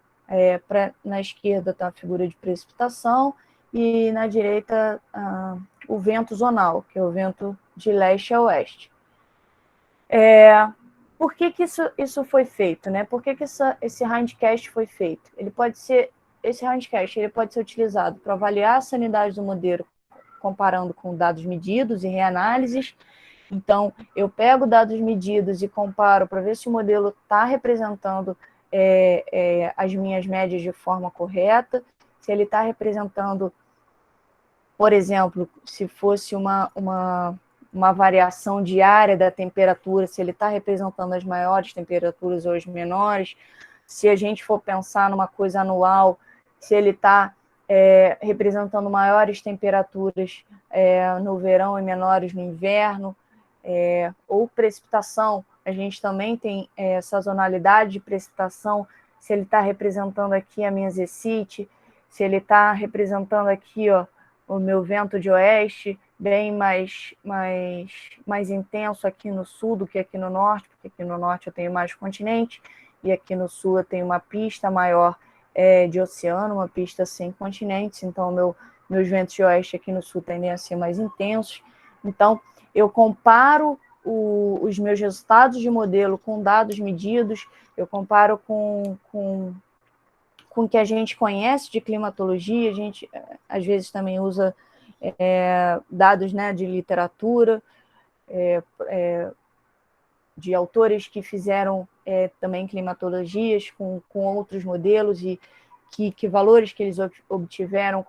Na esquerda está a figura de precipitação e na direita o vento zonal, que é o vento de leste a oeste. Por que isso foi feito, né? Por que esse hindcast foi feito? Esse hindcast pode ser utilizado para avaliar a sanidade do modelo, comparando com dados medidos e reanálises. Então, eu pego dados medidos e comparo para ver se o modelo está representando as minhas médias de forma correta, se ele está representando, por exemplo, se fosse uma variação diária da temperatura, se ele está representando as maiores temperaturas ou as menores, se a gente for pensar numa coisa anual, se ele está representando maiores temperaturas no verão e menores no inverno, ou precipitação, a gente também tem sazonalidade de precipitação, se ele está representando aqui a minha zecite, se ele está representando aqui o meu vento de oeste, bem mais intenso aqui no sul do que aqui no norte, porque aqui no norte eu tenho mais continente, e aqui no sul eu tenho uma pista maior de oceano, uma pista sem continentes, então meus ventos de oeste aqui no sul tendem a ser mais intensos. Então, eu comparo os meus resultados de modelo com dados medidos, eu comparo com o que a gente conhece de climatologia, a gente às vezes também usa dados, né, de literatura, de autores que fizeram também climatologias com outros modelos e que valores que eles obtiveram,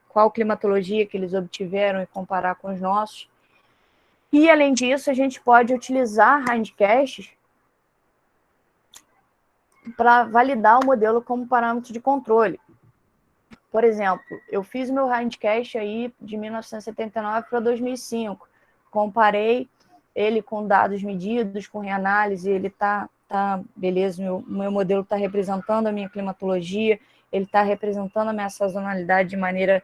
qual climatologia que eles obtiveram e comparar com os nossos. E, além disso, a gente pode utilizar hindcasts para validar o modelo como parâmetro de controle. Por exemplo, eu fiz o meu hindcast aí de 1979 para 2005, comparei ele com dados medidos, com reanálise, ele está beleza, meu modelo está representando a minha climatologia, ele está representando a minha sazonalidade de maneira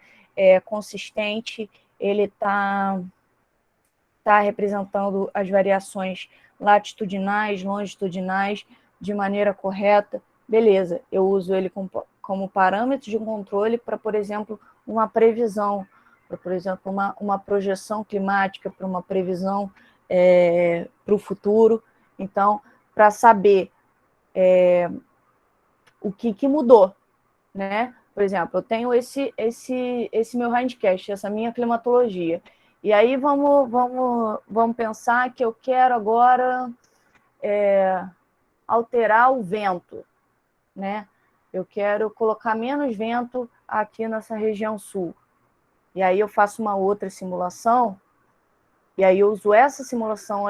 consistente, ele está representando as variações latitudinais, longitudinais de maneira correta, beleza, eu uso ele como parâmetro de controle para, por exemplo, uma previsão para, por exemplo, uma projeção climática, para uma previsão para o futuro. Então, para saber o que mudou, né? Por exemplo, eu tenho esse meu handcast, essa minha climatologia. E aí vamos pensar que eu quero agora alterar o vento, né? Eu quero colocar menos vento aqui nessa região sul. E aí eu faço uma outra simulação, e aí eu uso essa simulação,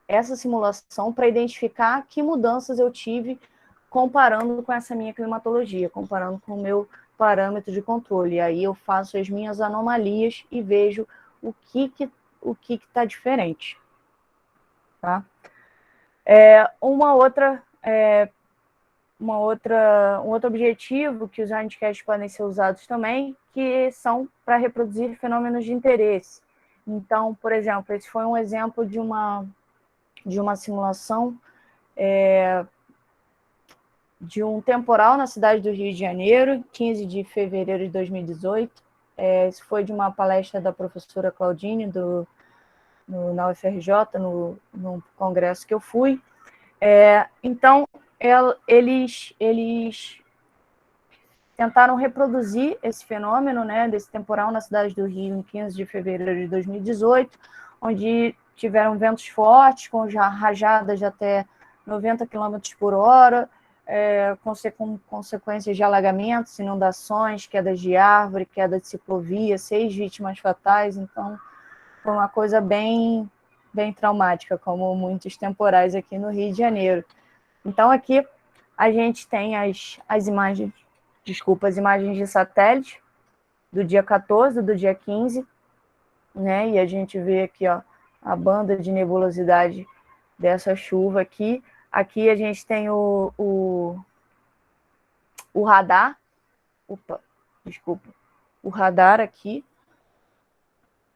essa simulação para identificar que mudanças eu tive comparando com essa minha climatologia, comparando com o meu parâmetro de controle. E aí eu faço as minhas anomalias e vejo o que está diferente. Tá? Um outro objetivo que os handcasts podem ser usados também, que são para reproduzir fenômenos de interesse. Então, por exemplo, esse foi um exemplo de uma simulação de um temporal na cidade do Rio de Janeiro, 15 de fevereiro de 2018. Isso foi de uma palestra da professora Claudine, na UFRJ, no congresso que eu fui. Então, eles tentaram reproduzir esse fenômeno, né, desse temporal na cidade do Rio, em 15 de fevereiro de 2018, onde tiveram ventos fortes, com rajadas de até 90 km por hora, com consequências de alagamentos, inundações, quedas de árvore, queda de ciclovia, 6 vítimas fatais. Então, foi uma coisa bem traumática, como muitos temporais aqui no Rio de Janeiro. Então, aqui a gente tem as imagens de satélite do dia 14, do dia 15, né? E a gente vê aqui, ó, a banda de nebulosidade dessa chuva aqui. Aqui a gente tem o radar. O radar aqui,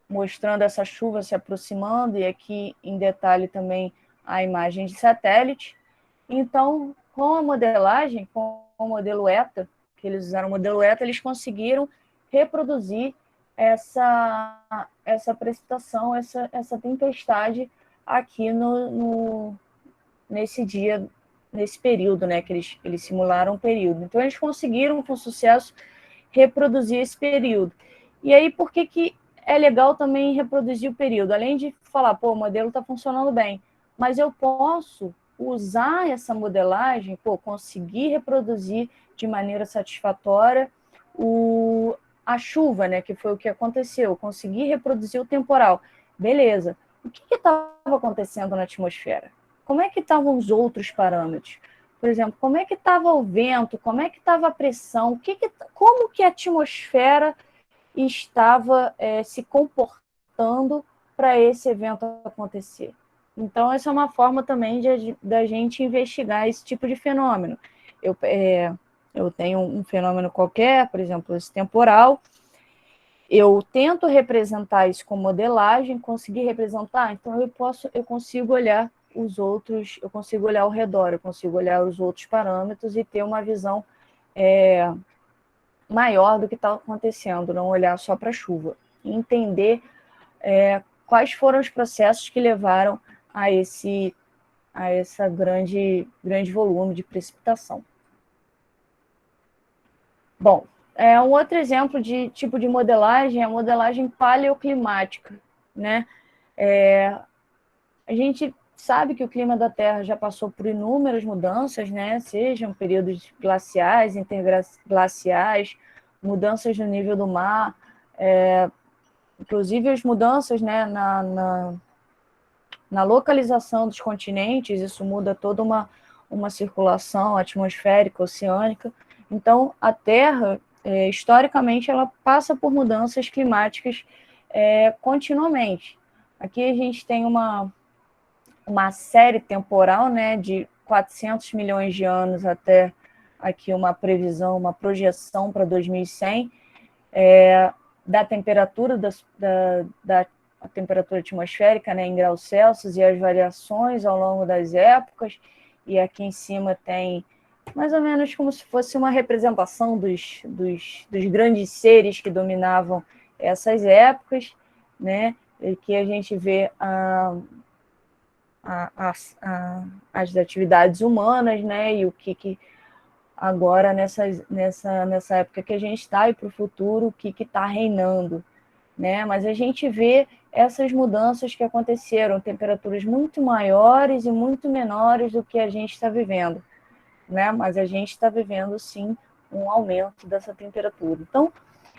mostrando essa chuva se aproximando, e aqui em detalhe também a imagem de satélite. Então, com a modelagem, com o modelo ETA, que eles usaram o modelo ETA, eles conseguiram reproduzir essa precipitação, essa tempestade aqui nesse dia, nesse período, né, que eles simularam o período. Então, eles conseguiram, com sucesso, reproduzir esse período. E aí, por que é legal também reproduzir o período? Além de falar, pô, o modelo está funcionando bem, mas eu posso usar essa modelagem, conseguir reproduzir de maneira satisfatória a chuva, né, que foi o que aconteceu, conseguir reproduzir o temporal. Beleza. O que estava acontecendo na atmosfera? Como é que estavam os outros parâmetros? Por exemplo, como é que estava o vento? Como é que estava a pressão? Como que a atmosfera estava se comportando para esse evento acontecer? Então, essa é uma forma também da gente investigar esse tipo de fenômeno. Eu tenho um fenômeno qualquer, por exemplo, esse temporal, eu tento representar isso com modelagem, conseguir representar, então eu consigo olhar os outros, eu consigo olhar ao redor, eu consigo olhar os outros parâmetros e ter uma visão maior do que está acontecendo, não olhar só para a chuva. Entender quais foram os processos que levaram a essa grande volume de precipitação. Bom, um outro exemplo de tipo de modelagem é a modelagem paleoclimática, né? A gente sabe que o clima da Terra já passou por inúmeras mudanças, né? Sejam períodos glaciais, interglaciais, mudanças no nível do mar, inclusive as mudanças, né, na localização dos continentes. Isso muda toda uma circulação atmosférica, oceânica. Então, a Terra, historicamente, ela passa por mudanças climáticas continuamente. Aqui a gente tem uma série temporal, né, de 400 milhões de anos até aqui uma previsão, uma projeção para 2100, da temperatura da temperatura atmosférica, né, em graus Celsius, e as variações ao longo das épocas. E aqui em cima tem mais ou menos como se fosse uma representação dos grandes seres que dominavam essas épocas, né, que a gente vê as atividades humanas, né, e o que agora nessa época que a gente está e para o futuro, o que está reinando, né? Mas a gente vê essas mudanças que aconteceram, temperaturas muito maiores e muito menores do que a gente está vivendo, né? Mas a gente está vivendo, sim, um aumento dessa temperatura. Então,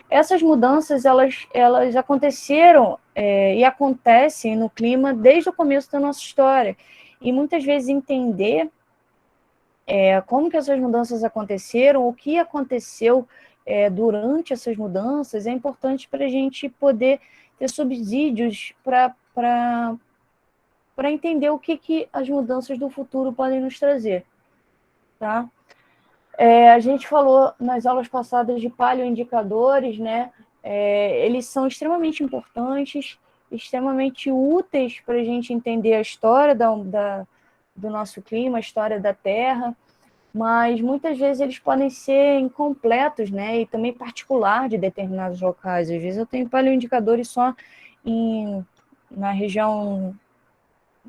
essas mudanças, elas aconteceram e acontecem no clima desde o começo da nossa história. E muitas vezes entender como que essas mudanças aconteceram, o que aconteceu durante essas mudanças, é importante para a gente poder ter subsídios para entender o que as mudanças do futuro podem nos trazer, tá? A gente falou nas aulas passadas de paleoindicadores, né? Eles são extremamente importantes, extremamente úteis para a gente entender a história do nosso clima, a história da Terra, mas muitas vezes eles podem ser incompletos, né? E também particular de determinados locais. Às vezes eu tenho paleoindicadores só na região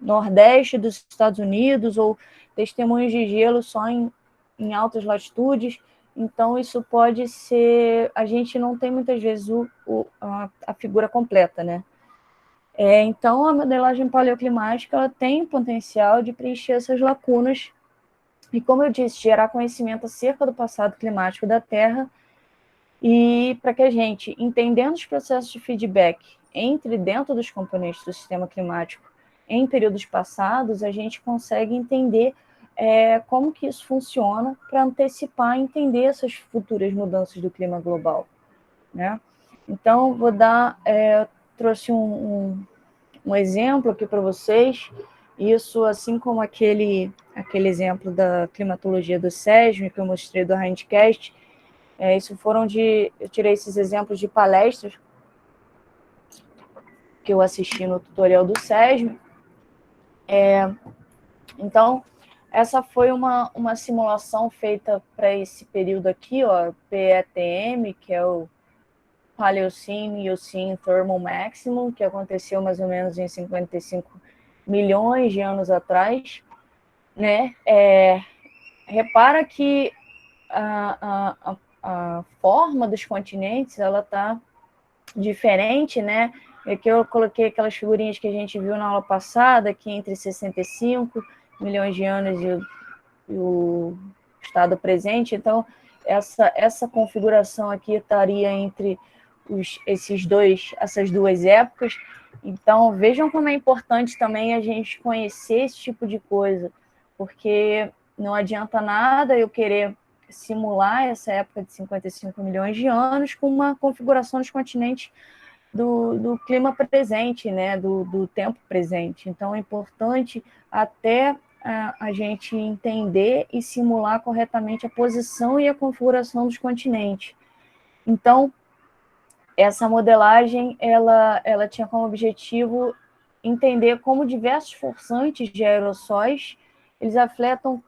nordeste dos Estados Unidos, ou testemunhos de gelo só em altas latitudes. Então, isso pode ser... A gente não tem muitas vezes a figura completa, né? Então, a modelagem paleoclimática ela tem potencial de preencher essas lacunas e, como eu disse, gerar conhecimento acerca do passado climático da Terra, e para que a gente, entendendo os processos de feedback dentro dos componentes do sistema climático em períodos passados, a gente consegue entender como que isso funciona para antecipar e entender essas futuras mudanças do clima global, né? Então, vou dar... trouxe um exemplo aqui para vocês. Isso, assim como aquele exemplo da climatologia do SESM, que eu mostrei do Handcast, eu tirei esses exemplos de palestras que eu assisti no tutorial do SESM. Então, essa foi uma simulação feita para esse período aqui, ó, PETM, que é o Paleocene Eocene Thermal Maximum, que aconteceu mais ou menos em 55 milhões de anos atrás, né? Repara que a forma dos continentes ela está diferente, né? Aqui eu coloquei aquelas figurinhas que a gente viu na aula passada, que entre 65 milhões de anos e o estado presente. Então, essa configuração aqui estaria entre essas duas épocas. Então, vejam como é importante também a gente conhecer esse tipo de coisa, porque não adianta nada eu querer simular essa época de 55 milhões de anos com uma configuração dos continentes do clima presente, né, do tempo presente. Então, é importante até a gente entender e simular corretamente a posição e a configuração dos continentes. Então, essa modelagem ela tinha como objetivo entender como diversos forçantes de aerossóis eles afetam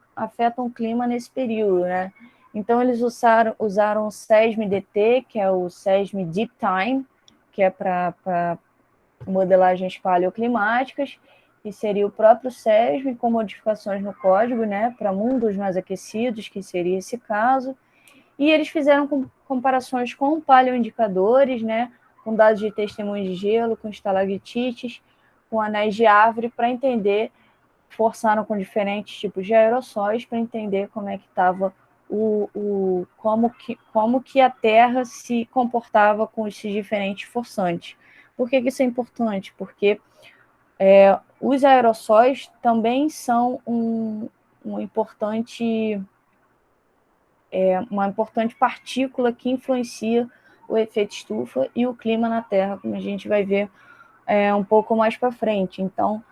o clima nesse período, né? Então, eles usaram o SESM-DT, que é o SESM Deep Time, que é para modelagens paleoclimáticas, que seria o próprio SESM com modificações no código, né, para mundos mais aquecidos, que seria esse caso. E eles fizeram comparações com paleoindicadores, né, com dados de testemunhos de gelo, com estalactites, com anéis de árvore, para entender, forçaram com diferentes tipos de aerossóis para entender como é que estava como que a Terra se comportava com esses diferentes forçantes. Por que isso é importante? Porque os aerossóis também são uma importante partícula que influencia o efeito estufa e o clima na Terra, como a gente vai ver um pouco mais para frente. Então,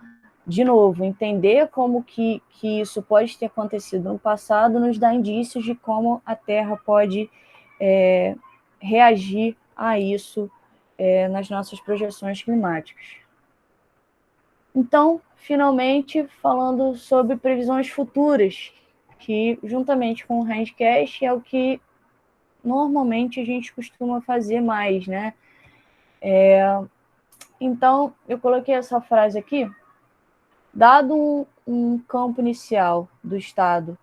de novo, entender como que isso pode ter acontecido no passado nos dá indícios de como a Terra pode reagir a isso nas nossas projeções climáticas. Então, finalmente, falando sobre previsões futuras, que juntamente com o Handcast é o que normalmente a gente costuma fazer mais, né? Então, eu coloquei essa frase aqui. Dado um campo inicial do estado,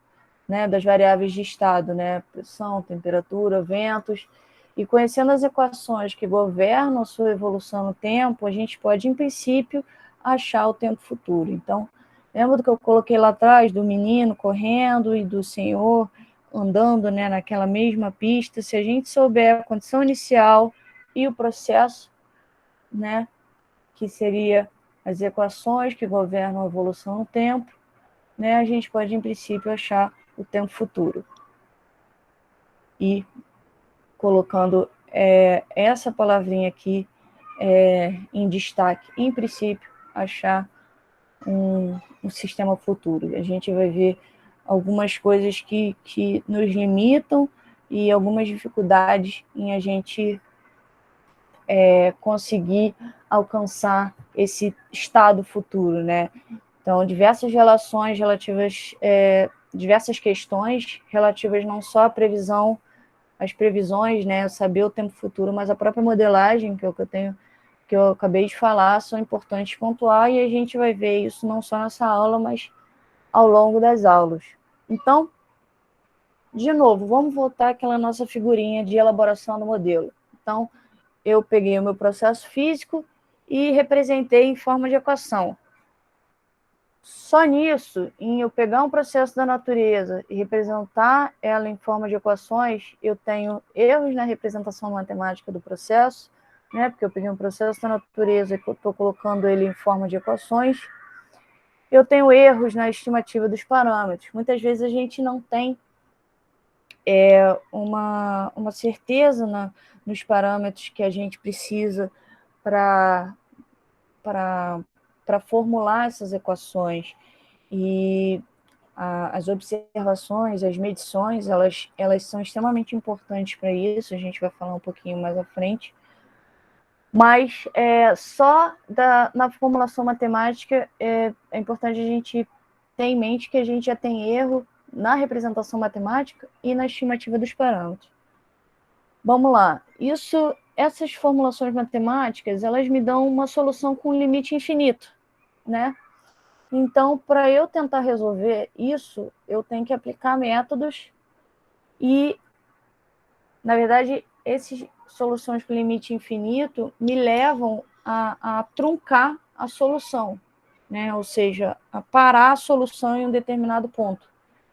né, das variáveis de estado, né, pressão, temperatura, ventos, e conhecendo as equações que governam a sua evolução no tempo, a gente pode, em princípio, achar o tempo futuro. Então, lembra do que eu coloquei lá atrás, do menino correndo e do senhor andando, né, naquela mesma pista? Se a gente souber a condição inicial e o processo, né, que seria as equações que governam a evolução no tempo, né, a gente pode, em princípio, achar o tempo futuro. E colocando essa palavrinha aqui em destaque, em princípio, achar um sistema futuro. A gente vai ver algumas coisas que nos limitam e algumas dificuldades em a gente conseguir alcançar esse estado futuro, né? Então, diversas relações relativas, diversas questões relativas não só à previsão, às previsões, né, saber o tempo futuro, mas a própria modelagem, que é o que eu tenho, que eu acabei de falar, são importantes pontuar, e a gente vai ver isso não só nessa aula, mas ao longo das aulas. Então, de novo, vamos voltar àquela nossa figurinha de elaboração do modelo. Então, eu peguei o meu processo físico e representei em forma de equação. Só nisso, em eu pegar um processo da natureza e representar ela em forma de equações, eu tenho erros na representação matemática do processo, né? Porque eu peguei um processo da natureza e estou colocando ele em forma de equações. Eu tenho erros na estimativa dos parâmetros. Muitas vezes a gente não tem uma certeza nos parâmetros que a gente precisa para formular essas equações. E as observações, as medições, elas são extremamente importantes para isso, a gente vai falar um pouquinho mais à frente. Mas só na formulação matemática é importante a gente ter em mente que a gente já tem erro na representação matemática e na estimativa dos parâmetros. Vamos lá. Essas formulações matemáticas, elas me dão uma solução com limite infinito, né? Então, para eu tentar resolver isso, eu tenho que aplicar métodos e, na verdade, essas soluções com limite infinito me levam a truncar a solução, né? Ou seja, a parar a solução em um determinado ponto,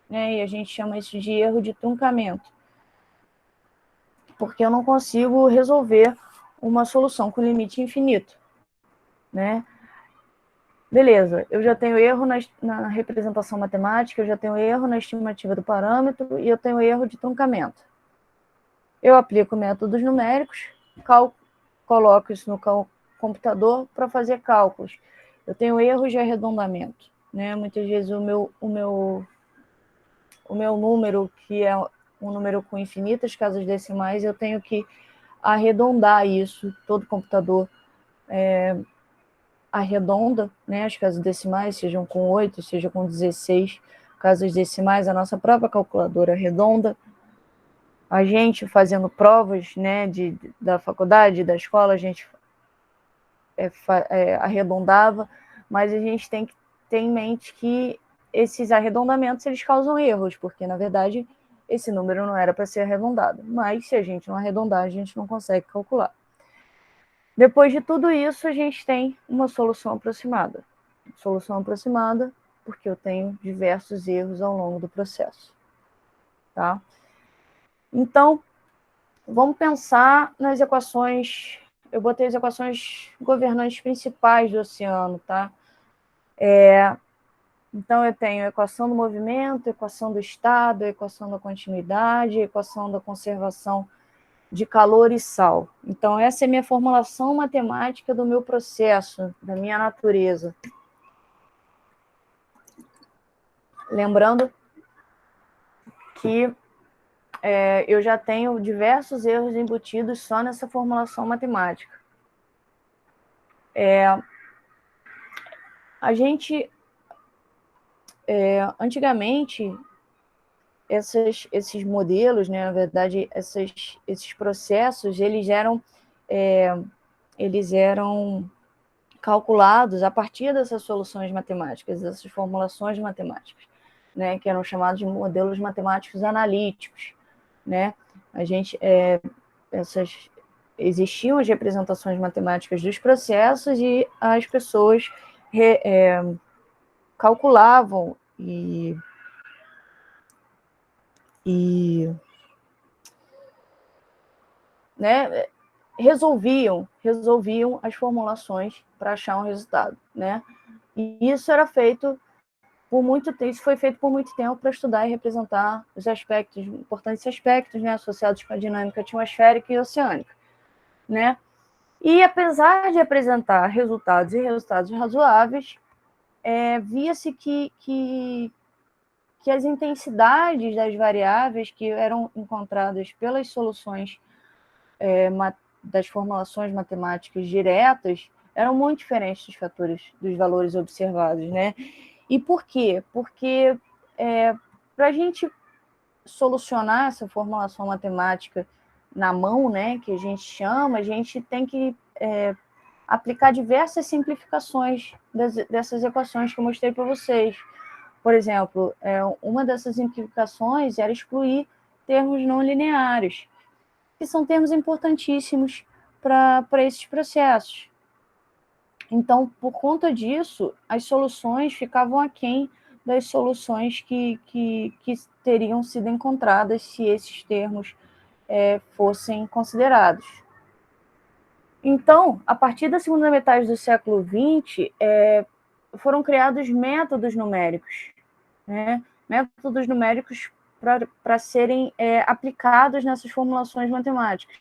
né? E a gente chama isso de erro de truncamento, porque eu não consigo resolver uma solução com limite infinito, né? Beleza, eu já tenho erro na representação matemática, eu já tenho erro na estimativa do parâmetro e eu tenho erro de truncamento. Eu aplico métodos numéricos, coloco isso no computador para fazer cálculos. Eu tenho erros de arredondamento, né? Muitas vezes o meu número, que é um número com infinitas casas decimais, eu tenho que arredondar isso. Todo computador arredonda, né, as casas decimais, sejam com 8, seja com 16 casas decimais, a nossa própria calculadora arredonda. A gente fazendo provas, né, da faculdade, da escola, a gente arredondava, mas a gente tem que ter em mente que esses arredondamentos eles causam erros, porque, na verdade, esse número não era para ser arredondado. Mas, se a gente não arredondar, a gente não consegue calcular. Depois de tudo isso, a gente tem uma solução aproximada. Solução aproximada porque eu tenho diversos erros ao longo do processo. Tá? Então, vamos pensar nas equações. Eu botei as equações governantes principais do oceano. Tá? Então, eu tenho a equação do movimento, a equação do estado, a equação da continuidade, a equação da conservação de calor e sal. Então, essa é a minha formulação matemática do meu processo, da minha natureza. Lembrando que eu já tenho diversos erros embutidos só nessa formulação matemática. A gente, antigamente, esses modelos, né, na verdade, esses processos, eles eram eles eram calculados a partir dessas soluções matemáticas, dessas formulações matemáticas, né, que eram chamados de modelos matemáticos analíticos, né? Existiam as representações matemáticas dos processos e as pessoas calculavam e né, resolviam as formulações para achar um resultado, né? E isso era feito por muito tempo, isso foi feito por muito tempo para estudar e representar os aspectos, importantes aspectos, né, associados com a dinâmica atmosférica e oceânica, né? E apesar de apresentar resultados razoáveis, via-se que as intensidades das variáveis que eram encontradas pelas soluções das formulações matemáticas diretas eram muito diferentes dos fatores, dos valores observados, né? E por quê? Porque para a gente solucionar essa formulação matemática na mão, né, que a gente chama, a gente tem que aplicar diversas simplificações dessas equações que eu mostrei para vocês. Por exemplo, uma dessas simplificações era excluir termos não lineares, que são termos importantíssimos para esses processos. Então, por conta disso, as soluções ficavam aquém das soluções que teriam sido encontradas se esses termos fossem considerados. Então, a partir da segunda metade do século XX, foram criados métodos numéricos, né? Métodos numéricos para serem aplicados nessas formulações matemáticas.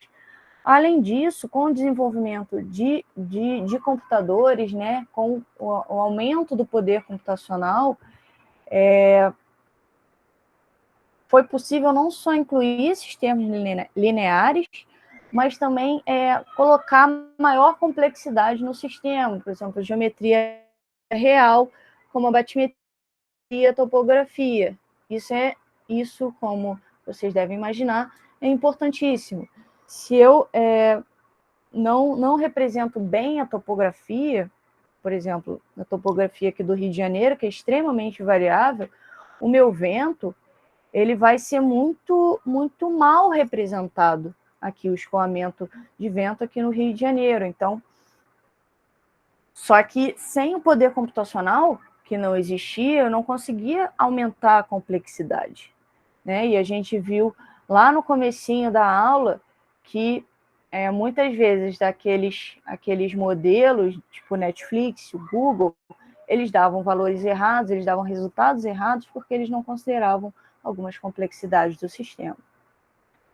Além disso, com o desenvolvimento de computadores, né, com o aumento do poder computacional, foi possível não só incluir esses termos lineares, mas também colocar maior complexidade no sistema, por exemplo, geometria real, como a batimetria e a topografia. Isso, como vocês devem imaginar, é importantíssimo. Se eu não represento bem a topografia, por exemplo, a topografia aqui do Rio de Janeiro, que é extremamente variável, o meu vento ele vai ser muito, muito mal representado aqui, o escoamento de vento aqui no Rio de Janeiro. Então, só que sem o poder computacional, que não existia, eu não conseguia aumentar a complexidade, né? E a gente viu lá no comecinho da aula que muitas vezes aqueles modelos, tipo Netflix, o Google, eles davam valores errados, eles davam resultados errados porque eles não consideravam algumas complexidades do sistema.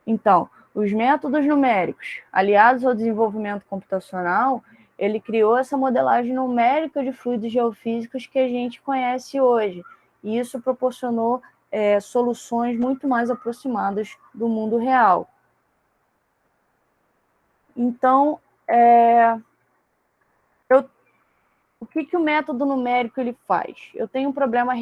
Então, os métodos numéricos, aliados ao desenvolvimento computacional, ele criou essa modelagem numérica de fluidos geofísicos que a gente conhece hoje. E isso proporcionou soluções muito mais aproximadas do mundo real. Então, o que o método numérico ele faz? Eu tenho um problema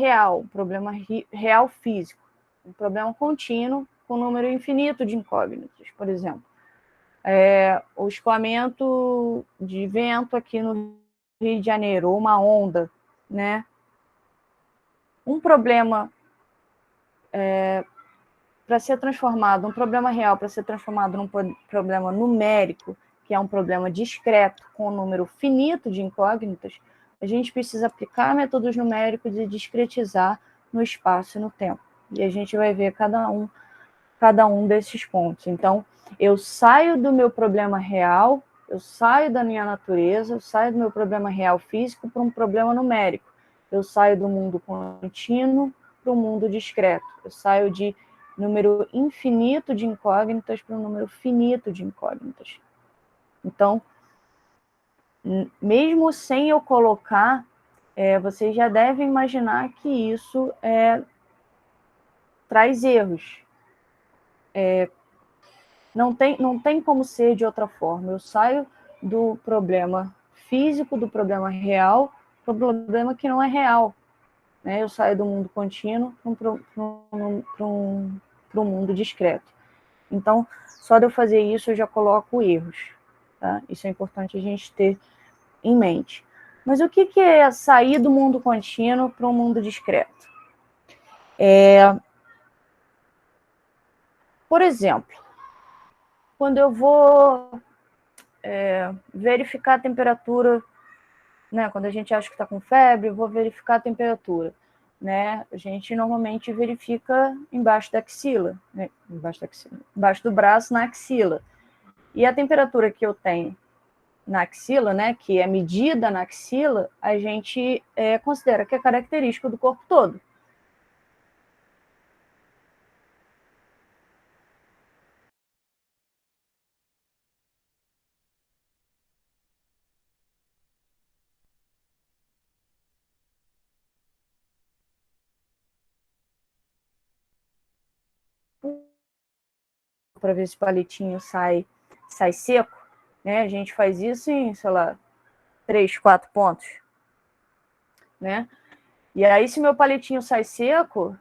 real físico, um problema contínuo com um número infinito de incógnitas, por exemplo. O escoamento de vento aqui no Rio de Janeiro, ou uma onda, né? Um problema para ser transformado, um problema real para ser transformado num problema numérico, que é um problema discreto com um número finito de incógnitas, a gente precisa aplicar métodos numéricos e discretizar no espaço e no tempo. E a gente vai ver cada um desses pontos. Então, eu saio do meu problema real, eu saio da minha natureza, eu saio do meu problema real físico para um problema numérico. Eu saio do mundo contínuo para o mundo discreto. Eu saio de número infinito de incógnitas para um número finito de incógnitas. Então, mesmo sem eu colocar, vocês já devem imaginar que isso traz erros. Não tem como ser de outra forma. Eu saio do problema físico, do problema real, para o problema que não é real. Né? Eu saio do mundo contínuo para um mundo discreto. Então, só de eu fazer isso, eu já coloco erros. tá? Isso é importante a gente ter em mente. Mas o que é sair do mundo contínuo para um mundo discreto? Por exemplo, quando eu vou verificar a temperatura, né? Quando a gente acha que está com febre, eu vou verificar a temperatura, né? A gente normalmente verifica embaixo da axila, né? Embaixo do braço, na axila. E a temperatura que eu tenho na axila, né, que é medida na axila, a gente considera que é característico do corpo todo. Para ver se o palitinho sai seco, né? A gente faz isso em, sei lá, 3, 4 pontos, né? E aí, se meu palitinho sai seco,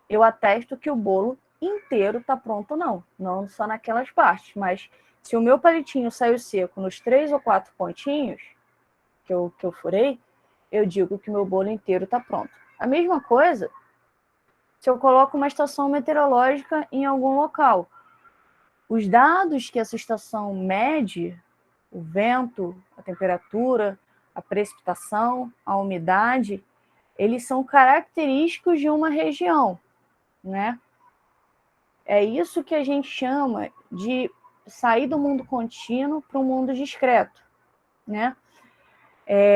eu atesto que o bolo inteiro está pronto, não só naquelas partes, mas se o meu palitinho saiu seco nos 3 ou 4 pontinhos que eu furei, eu digo que o meu bolo inteiro está pronto. A mesma coisa se eu coloco uma estação meteorológica em algum local. Os dados que essa estação mede, o vento, a temperatura, a precipitação, a umidade, eles são característicos de uma região, né? É isso que a gente chama de sair do mundo contínuo para um mundo discreto, né?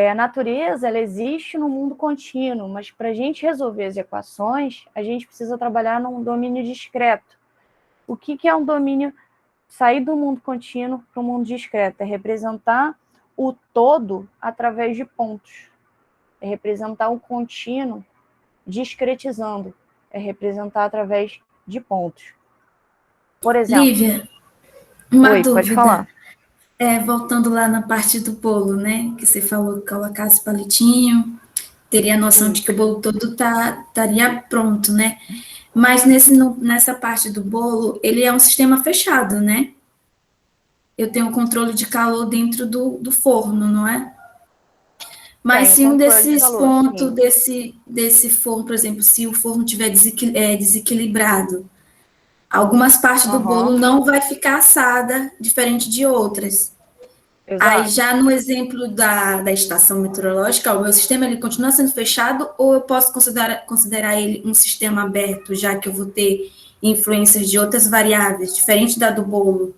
A natureza, ela existe no mundo contínuo, mas para a gente resolver as equações, a gente precisa trabalhar num domínio discreto. O que é um domínio? Sair do mundo contínuo para o mundo discreto é representar o todo através de pontos. É representar o contínuo discretizando. É representar através de pontos. Por exemplo... Lívia, uma Oi, dúvida. pode falar. Voltando lá na parte do bolo, né? Que você falou que colocasse palitinho, teria a noção de que o bolo todo estaria pronto, né? Mas nessa parte do bolo, ele é um sistema fechado, né? Eu tenho controle de calor dentro do forno, não é? Mas Tem se um controle de desses calor, pontos sim. desse forno, por exemplo, se o forno tiver desequilibrado, algumas partes do bolo não vai ficar assada, diferente de outras. Aí, Exato. já no exemplo da estação meteorológica, o meu sistema ele continua sendo fechado ou eu posso considerar ele um sistema aberto, já que eu vou ter influências de outras variáveis, diferente da do bolo?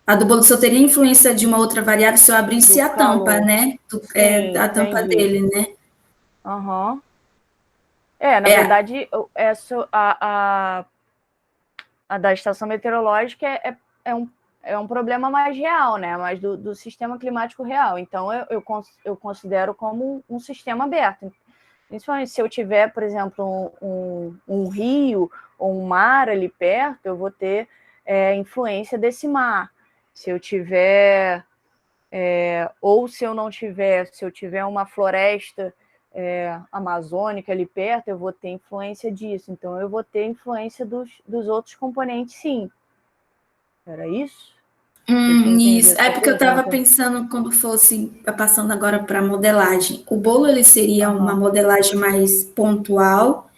A do bolo só teria influência de uma outra variável se eu abrisse Do a tampa, calor. né? Sim, A tampa entendi. dele, né? Uhum. Na verdade, a da estação meteorológica é um problema mais real, né? Mais do sistema climático real. Então, eu considero como um sistema aberto. Principalmente se eu tiver, por exemplo, um rio ou um mar ali perto, eu vou ter influência desse mar. Se eu tiver... ou se eu não tiver, se eu tiver uma floresta amazônica ali perto, eu vou ter influência disso. Então, eu vou ter influência dos outros componentes, sim. Era isso? Deixa eu entender Isso. a É sua porque eu estava pergunta. pensando quando fosse passando agora para a modelagem. O bolo ele seria uma Uhum. modelagem mais pontual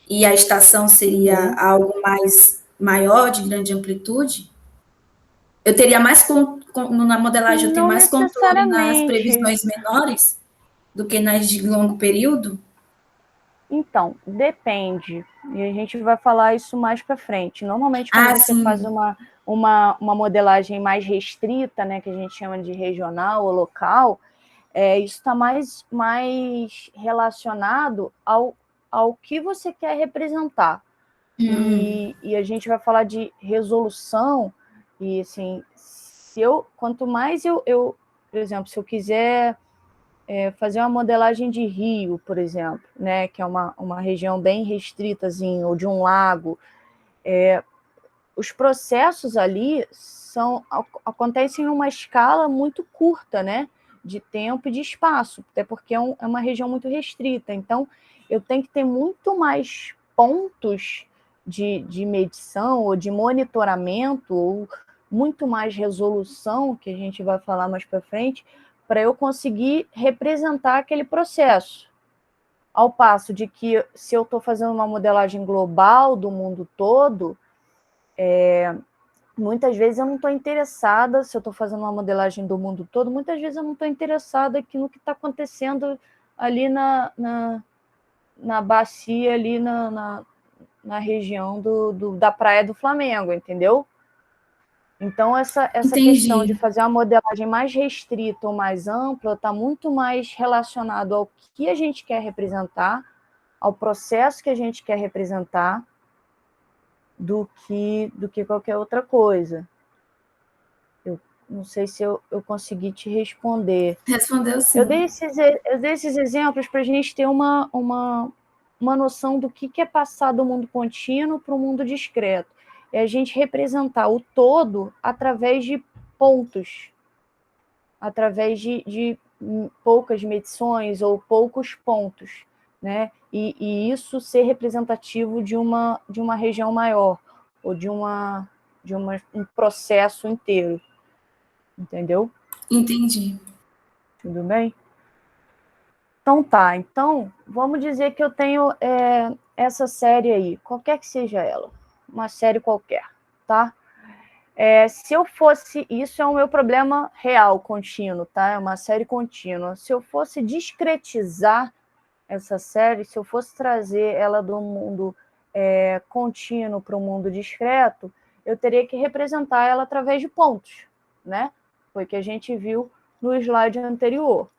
e a estação seria algo mais maior, de grande amplitude? Eu teria mais na modelagem eu tenho Não mais controle nas necessariamente. previsões menores do que nas de longo período? Então, depende. E a gente vai falar isso mais para frente. Normalmente, quando Ah, você faz sim. uma modelagem mais restrita, né, que a gente chama de regional ou local, isso está mais relacionado ao que você quer representar. E a gente vai falar de resolução, e assim, quanto mais por exemplo, se eu quiser fazer uma modelagem de rio, por exemplo, né, que é uma região bem restrita, assim, ou de um lago, os processos ali acontecem em uma escala muito curta, né, de tempo e de espaço, até porque é uma região muito restrita. Então, eu tenho que ter muito mais pontos de medição ou de monitoramento ou muito mais resolução, que a gente vai falar mais para frente, para eu conseguir representar aquele processo. Ao passo de que, se eu estou fazendo uma modelagem global do mundo todo, muitas vezes eu não estou interessada, se eu estou fazendo uma modelagem do mundo todo, muitas vezes eu não estou interessada aqui no que está acontecendo ali na bacia, ali na região da Praia do Flamengo, entendeu? Então, essa questão de Entendi. fazer uma modelagem mais restrita ou mais ampla está muito mais relacionado ao que a gente quer representar, ao processo que a gente quer representar, do que qualquer outra coisa. Eu não sei se eu consegui te responder. Respondeu Eu sim. dei esses exemplos para a gente ter uma noção do que é passar do mundo contínuo para o mundo discreto. É a gente representar o todo através de pontos, através de poucas medições ou poucos pontos, né? E isso ser representativo de uma região maior, ou de um processo inteiro, entendeu? Entendi. Tudo bem? Então tá, então vamos dizer que eu tenho essa série aí, qualquer que seja ela, uma série qualquer, tá? Se eu fosse, isso é o meu problema real, contínuo, tá? É uma série contínua. Se eu fosse discretizar essa série, se eu fosse trazer ela do mundo contínuo para o mundo discreto, eu teria que representar ela através de pontos, né? Foi o que a gente viu no slide anterior.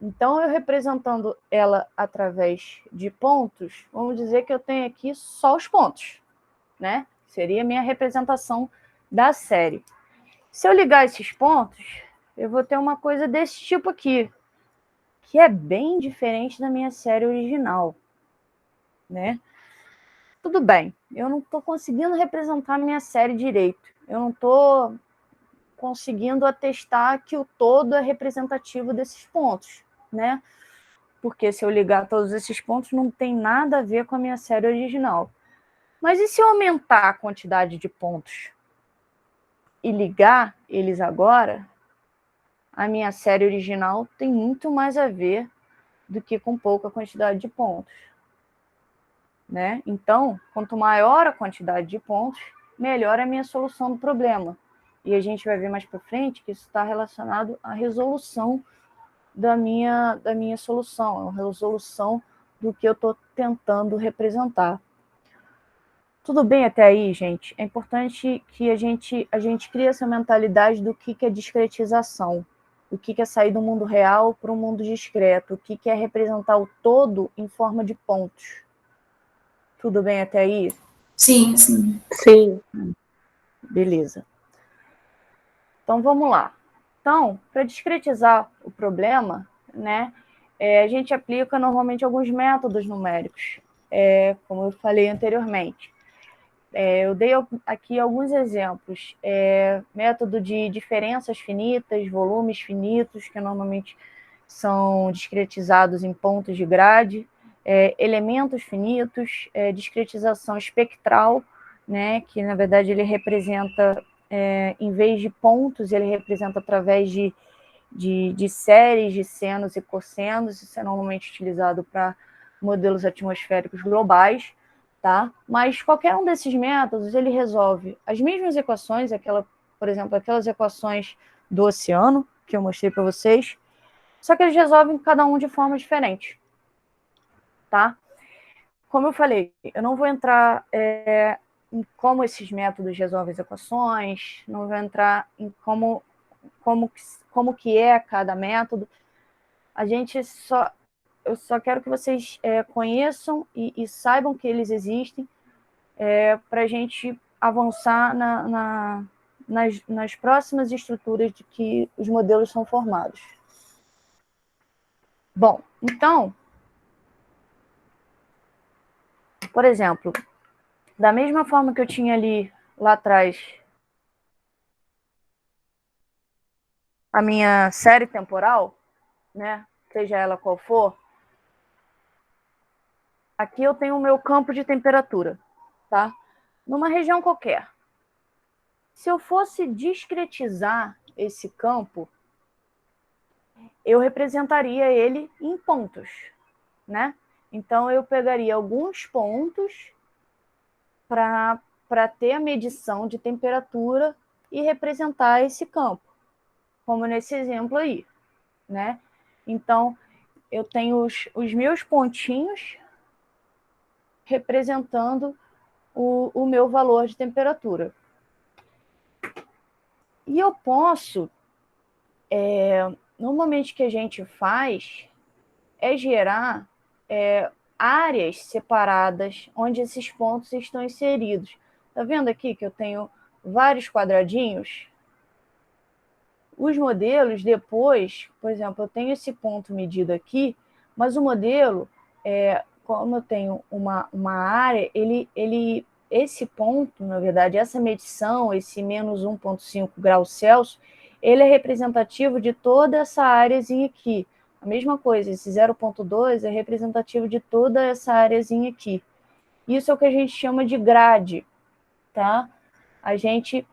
Então, eu representando ela através de pontos, vamos dizer que eu tenho aqui só os pontos, né? Seria a minha representação da série. Se eu ligar esses pontos, eu vou ter uma coisa desse tipo aqui, que é bem diferente da minha série original, né? Tudo bem, eu não estou conseguindo representar a minha série direito. Eu não estou conseguindo atestar que o todo é representativo desses pontos, né? Porque se eu ligar todos esses pontos, não tem nada a ver com a minha série original. Mas e se eu aumentar a quantidade de pontos e ligar eles agora, a minha série original tem muito mais a ver do que com pouca quantidade de pontos, né? Então, quanto maior a quantidade de pontos, melhor é a minha solução do problema. E a gente vai ver mais para frente que isso está relacionado à resolução da minha solução, a resolução do que eu estou tentando representar. Tudo bem até aí, gente? É importante que a gente crie essa mentalidade do que é discretização, o que é sair do mundo real para o mundo discreto, o que é representar o todo em forma de pontos. Tudo bem até aí? Sim, sim. Sim. Beleza. Então, vamos lá. Então, para discretizar o problema, né, a gente aplica normalmente alguns métodos numéricos, como eu falei anteriormente. Eu dei aqui alguns exemplos. Método de diferenças finitas, volumes finitos, que normalmente são discretizados em pontos de grade, elementos finitos, discretização espectral, né, que na verdade ele representa, em vez de pontos, ele representa através de séries de senos e cossenos. Isso é normalmente utilizado para modelos atmosféricos globais, tá? Mas qualquer um desses métodos, ele resolve as mesmas equações, por exemplo, aquelas equações do oceano, que eu mostrei para vocês, só que eles resolvem cada um de forma diferente, tá? Como eu falei, eu não vou entrar em como esses métodos resolvem as equações, não vou entrar em como que é cada método. Eu só quero que vocês conheçam e saibam que eles existem, para a gente avançar nas próximas estruturas de que os modelos são formados. Bom, então, por exemplo, da mesma forma que eu tinha ali lá atrás a minha série temporal, né, seja ela qual for, aqui eu tenho o meu campo de temperatura, tá? Numa região qualquer. Se eu fosse discretizar esse campo, eu representaria ele em pontos, né? Então, eu pegaria alguns pontos para ter a medição de temperatura e representar esse campo, como nesse exemplo aí, né? Então, eu tenho os meus pontinhos representando o meu valor de temperatura. E eu posso, normalmente o que a gente faz é gerar áreas separadas onde esses pontos estão inseridos. Tá vendo aqui que eu tenho vários quadradinhos? Os modelos depois, por exemplo, eu tenho esse ponto medido aqui, mas o modelo, como eu tenho uma área, esse ponto, na verdade, essa medição, esse menos 1,5 graus Celsius, ele é representativo de toda essa áreazinha aqui. A mesma coisa, esse 0,2 é representativo de toda essa áreazinha aqui. Isso é o que a gente chama de grade, tá? A gente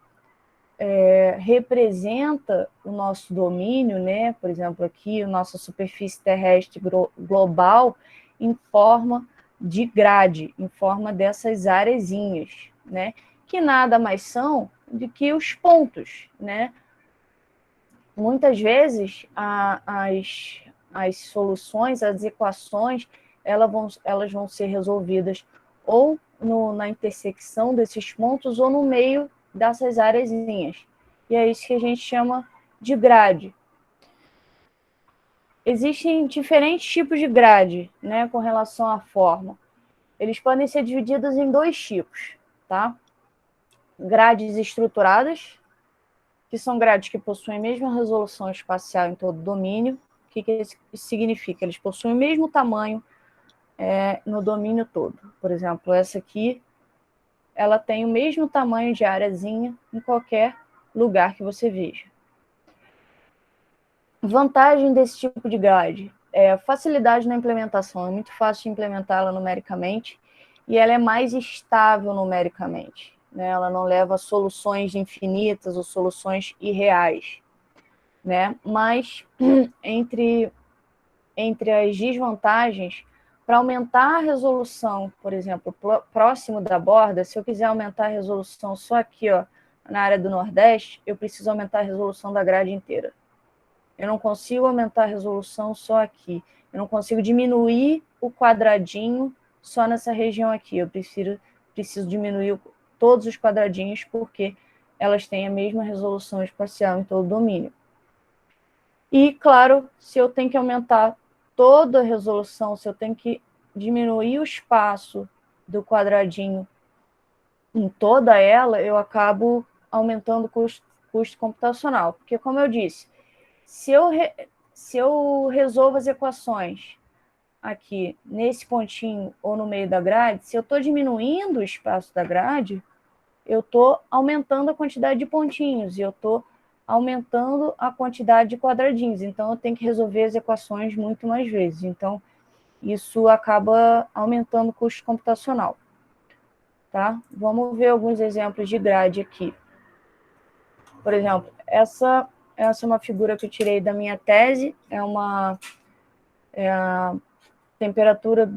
representa o nosso domínio, né? Por exemplo, aqui, a nossa superfície terrestre global em forma de grade, em forma dessas arezinhas, né? Que nada mais são do que os pontos, né? Muitas vezes, as soluções, as equações, elas vão ser resolvidas ou na intersecção desses pontos ou no meio dessas arezinhas. E é isso que a gente chama de grade. Existem diferentes tipos de grade, né, com relação à forma. Eles podem ser divididos em dois tipos, tá? Grades estruturadas, que são grades que possuem a mesma resolução espacial em todo o domínio. O que isso significa? Eles possuem o mesmo tamanho no domínio todo. Por exemplo, essa aqui, ela tem o mesmo tamanho de areazinha em qualquer lugar que você veja. Vantagem desse tipo de grade é a facilidade na implementação. É muito fácil de implementá-la numericamente e ela é mais estável numericamente, né? Ela não leva a soluções infinitas ou soluções irreais, né? Mas entre as desvantagens, para aumentar a resolução, por exemplo, próximo da borda, se eu quiser aumentar a resolução só aqui, ó, na área do Nordeste, eu preciso aumentar a resolução da grade inteira. Eu não consigo aumentar a resolução só aqui. Eu não consigo diminuir o quadradinho só nessa região aqui. Eu preciso diminuir todos os quadradinhos porque elas têm a mesma resolução espacial em todo o domínio. E, claro, se eu tenho que aumentar toda a resolução, se eu tenho que diminuir o espaço do quadradinho em toda ela, eu acabo aumentando o custo computacional. Porque, como eu disse, se eu resolvo as equações aqui nesse pontinho ou no meio da grade, se eu estou diminuindo o espaço da grade, eu estou aumentando a quantidade de pontinhos e eu estou aumentando a quantidade de quadradinhos. Então, eu tenho que resolver as equações muito mais vezes. Então, isso acaba aumentando o custo computacional. Tá? Vamos ver alguns exemplos de grade aqui. Por exemplo, essa é uma figura que eu tirei da minha tese, é a temperatura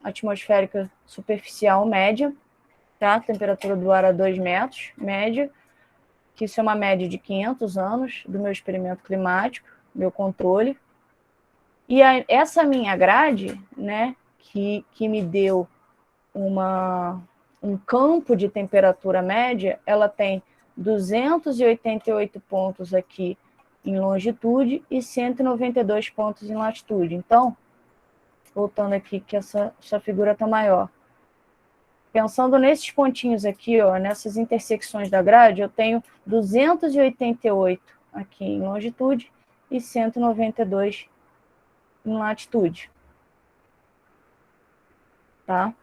atmosférica superficial média, tá? Temperatura do ar a 2 metros, média, que isso é uma média de 500 anos do meu experimento climático, meu controle. E essa minha grade, né, que me deu um campo de temperatura média, ela tem 288 pontos aqui em longitude e 192 pontos em latitude. Então, voltando aqui, que essa figura está maior. Pensando nesses pontinhos aqui, ó, nessas intersecções da grade, eu tenho 288 aqui em longitude e 192 em latitude. Tá?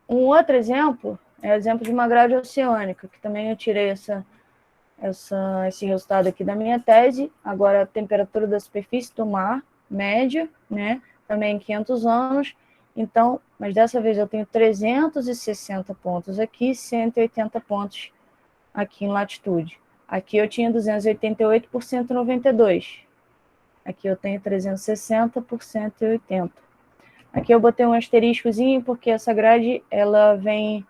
Um outro exemplo é o exemplo de uma grade oceânica, que também eu tirei esse resultado aqui da minha tese. Agora, a temperatura da superfície do mar, média, né, também em 500 anos, Então, mas dessa vez eu tenho 360 pontos aqui, 180 pontos aqui em latitude. Aqui eu tinha 288 por 192. Aqui eu tenho 360 por 180. Aqui eu botei um asteriscozinho porque essa grade ela vem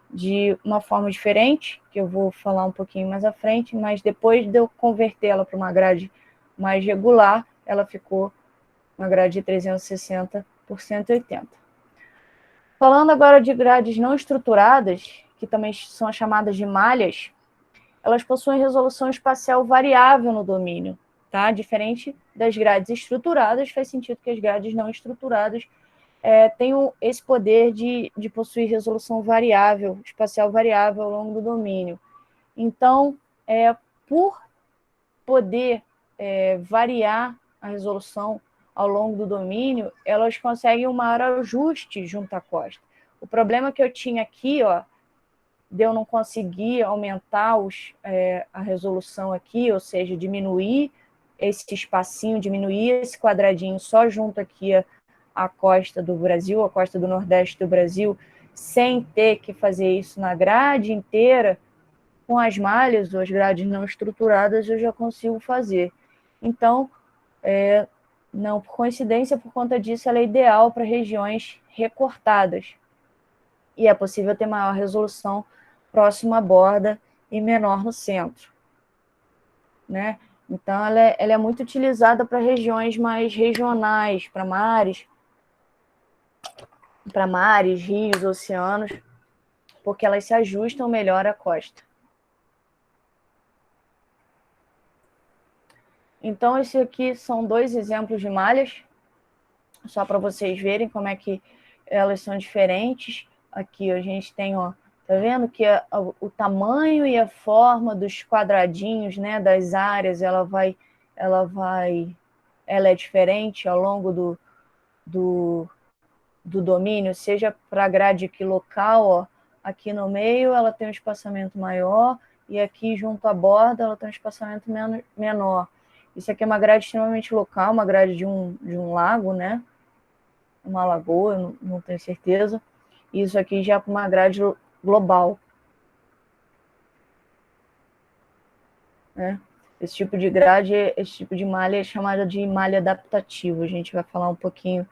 de uma forma diferente, que eu vou falar um pouquinho mais à frente, mas depois de eu converter ela para uma grade mais regular, ela ficou uma grade de 360 por 180. Falando agora de grades não estruturadas, que também são as chamadas de malhas, elas possuem resolução espacial variável no domínio, tá? Diferente das grades estruturadas, faz sentido que as grades não estruturadas tenham esse poder de possuir resolução variável, espacial variável ao longo do domínio. Então, por poder variar a resolução ao longo do domínio, elas conseguem um maior ajuste junto à costa. O problema que eu tinha aqui, ó, de eu não conseguir aumentar a resolução aqui, ou seja, diminuir esse espacinho, diminuir esse quadradinho só junto aqui à costa do Brasil, a costa do Nordeste do Brasil, sem ter que fazer isso na grade inteira, com as malhas ou as grades não estruturadas eu já consigo fazer. Então, não por coincidência, por conta disso, ela é ideal para regiões recortadas. E é possível ter maior resolução próximo à borda e menor no centro, né? Então, ela é muito utilizada para regiões mais regionais, para mares, rios, oceanos, porque elas se ajustam melhor à costa. Então, esses aqui são 2 exemplos de malhas, só para vocês verem como é que elas são diferentes. Aqui a gente tem, ó, tá vendo que o tamanho e a forma dos quadradinhos, né, das áreas, ela é diferente ao longo do domínio, seja para a grade aqui local, ó, aqui no meio ela tem um espaçamento maior e aqui junto à borda ela tem um espaçamento menor. Isso aqui é uma grade extremamente local, uma grade de um lago, né? Uma lagoa, eu não tenho certeza. Isso aqui já é uma grade global. Né? Esse tipo de grade, esse tipo de malha é chamada de malha adaptativa. A gente vai falar um pouquinho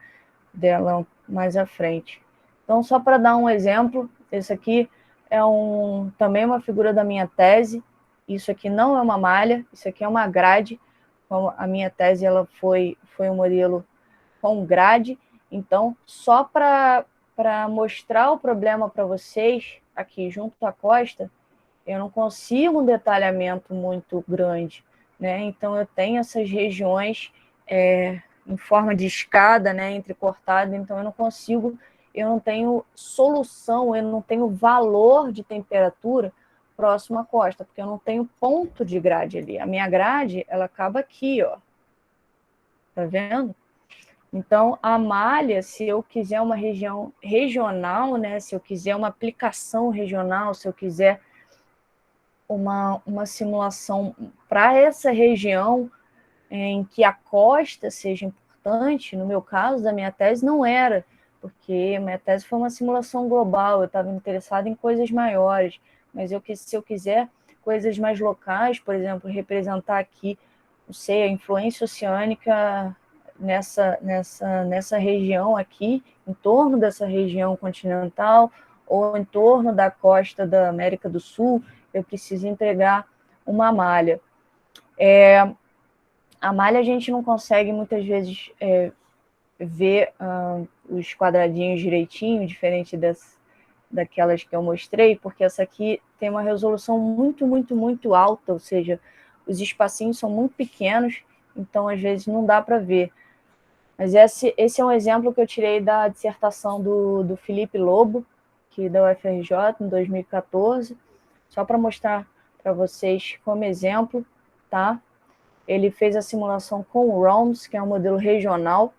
dela mais à frente. Então, só para dar um exemplo, esse aqui é também uma figura da minha tese. Isso aqui não é uma malha, isso aqui é uma grade. A minha tese ela foi um modelo com grade. Então, só para mostrar o problema para vocês, aqui junto à costa, eu não consigo um detalhamento muito grande, né? Então, eu tenho essas regiões em forma de escada, né, entrecortada, então eu não tenho solução, eu não tenho valor de temperatura próximo à costa, porque eu não tenho ponto de grade ali. A minha grade, ela acaba aqui, ó. Tá vendo? Então, a malha, se eu quiser uma região regional, né, se eu quiser uma aplicação regional, se eu quiser uma simulação para essa região em que a costa seja importante, no meu caso, da minha tese, não era, porque minha tese foi uma simulação global, eu estava interessada em coisas maiores, mas se eu quiser coisas mais locais, por exemplo, representar aqui, não sei, a influência oceânica nessa região aqui, em torno dessa região continental, ou em torno da costa da América do Sul, eu preciso entregar uma malha. A malha a gente não consegue muitas vezes ver os quadradinhos direitinho, diferente daquelas que eu mostrei, porque essa aqui tem uma resolução muito, muito, muito alta, ou seja, os espacinhos são muito pequenos, então às vezes não dá para ver. Mas esse é um exemplo que eu tirei da dissertação do Felipe Lobo, que da UFRJ, em 2014, só para mostrar para vocês como exemplo, tá? Ele fez a simulação com o ROMS, que é um modelo regional,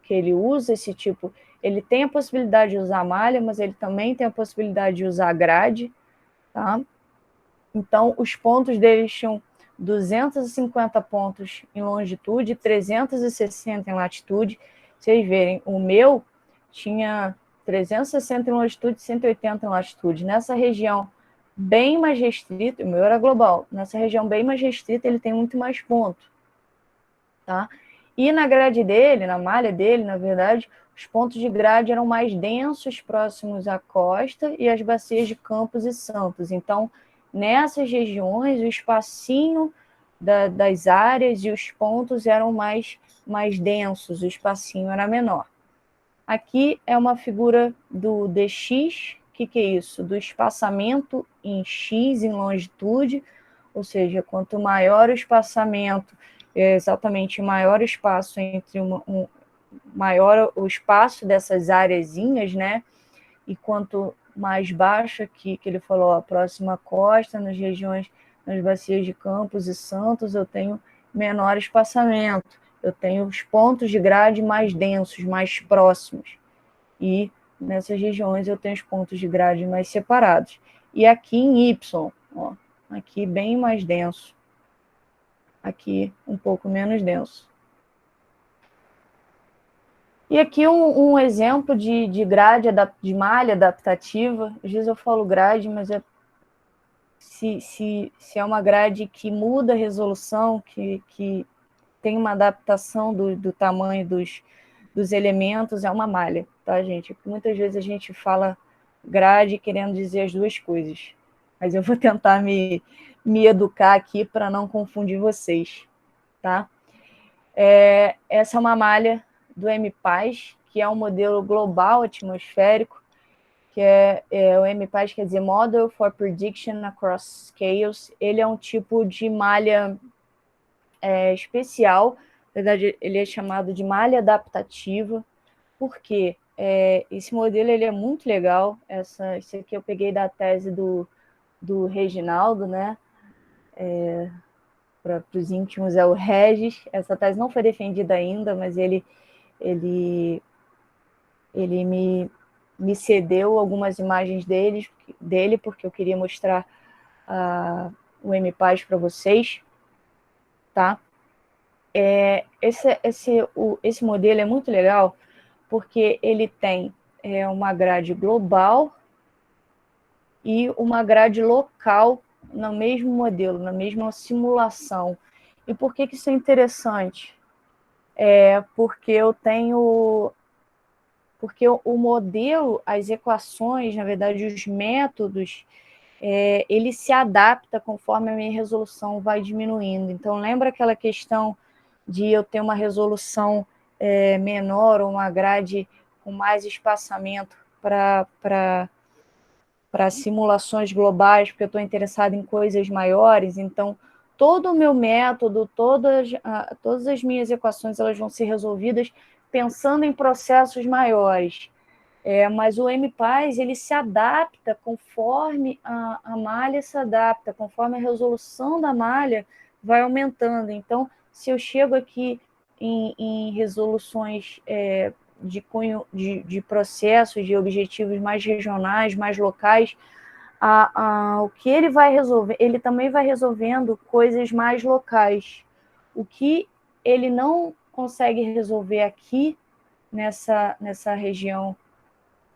que ele usa esse tipo, ele tem a possibilidade de usar malha, mas ele também tem a possibilidade de usar grade, tá? Então, os pontos deles tinham 250 pontos em longitude, 360 em latitude. Vocês verem, o meu tinha 360 em longitude e 180 em latitude. Nessa região bem mais restrita, o meu era global, nessa região bem mais restrita ele tem muito mais pontos, tá? E na grade dele, na malha dele, na verdade, os pontos de grade eram mais densos próximos à costa e às bacias de Campos e Santos. Então, nessas regiões, o espacinho das áreas e os pontos eram mais densos, o espacinho era menor. Aqui é uma figura do dx, que é isso? Do espaçamento em x, em longitude, ou seja, quanto maior o espaçamento, exatamente maior o espaço entre maior o espaço dessas areazinhas, né? E quanto mais baixo aqui, que ele falou, a próxima costa, nas regiões, nas bacias de Campos e Santos, eu tenho menor espaçamento, eu tenho os pontos de grade mais densos, mais próximos. E nessas regiões eu tenho os pontos de grade mais separados. E aqui em Y, ó, aqui bem mais denso, aqui um pouco menos denso. E aqui um exemplo de grade, de malha adaptativa. Às vezes eu falo grade, mas se é uma grade que muda a resolução, que tem uma adaptação do tamanho dos elementos, é uma malha, tá, gente? Muitas vezes a gente fala grade querendo dizer as duas coisas, mas eu vou tentar me educar aqui para não confundir vocês, tá? Essa é uma malha do MPAS, que é um modelo global atmosférico, que o MPAS quer dizer Model for Prediction Across Scales. Ele é um tipo de malha especial, na verdade ele é chamado de malha adaptativa, porque esse modelo ele é muito legal. Isso aqui eu peguei da tese do Reginaldo, né? Para os íntimos é o Regis. Essa tese não foi defendida ainda, mas ele me cedeu algumas imagens dele, porque eu queria mostrar o MPAS para vocês, tá? Esse modelo é muito legal, porque ele tem uma grade global e uma grade local no mesmo modelo, na mesma simulação. E por que isso é interessante? Porque o modelo, as equações, na verdade, os métodos, ele se adapta conforme a minha resolução vai diminuindo. Então, lembra aquela questão de eu ter uma resolução menor ou uma grade com mais espaçamento para simulações globais, porque eu estou interessado em coisas maiores? Então, todo o meu método, todas as minhas equações, elas vão ser resolvidas pensando em processos maiores. Mas o MPAS, ele se adapta conforme a malha se adapta, conforme a resolução da malha vai aumentando. Então, se eu chego aqui em resoluções de cunho de processos, de objetivos mais regionais, mais locais, o que ele vai resolver, ele também vai resolvendo coisas mais locais. O que ele não consegue resolver aqui, nessa região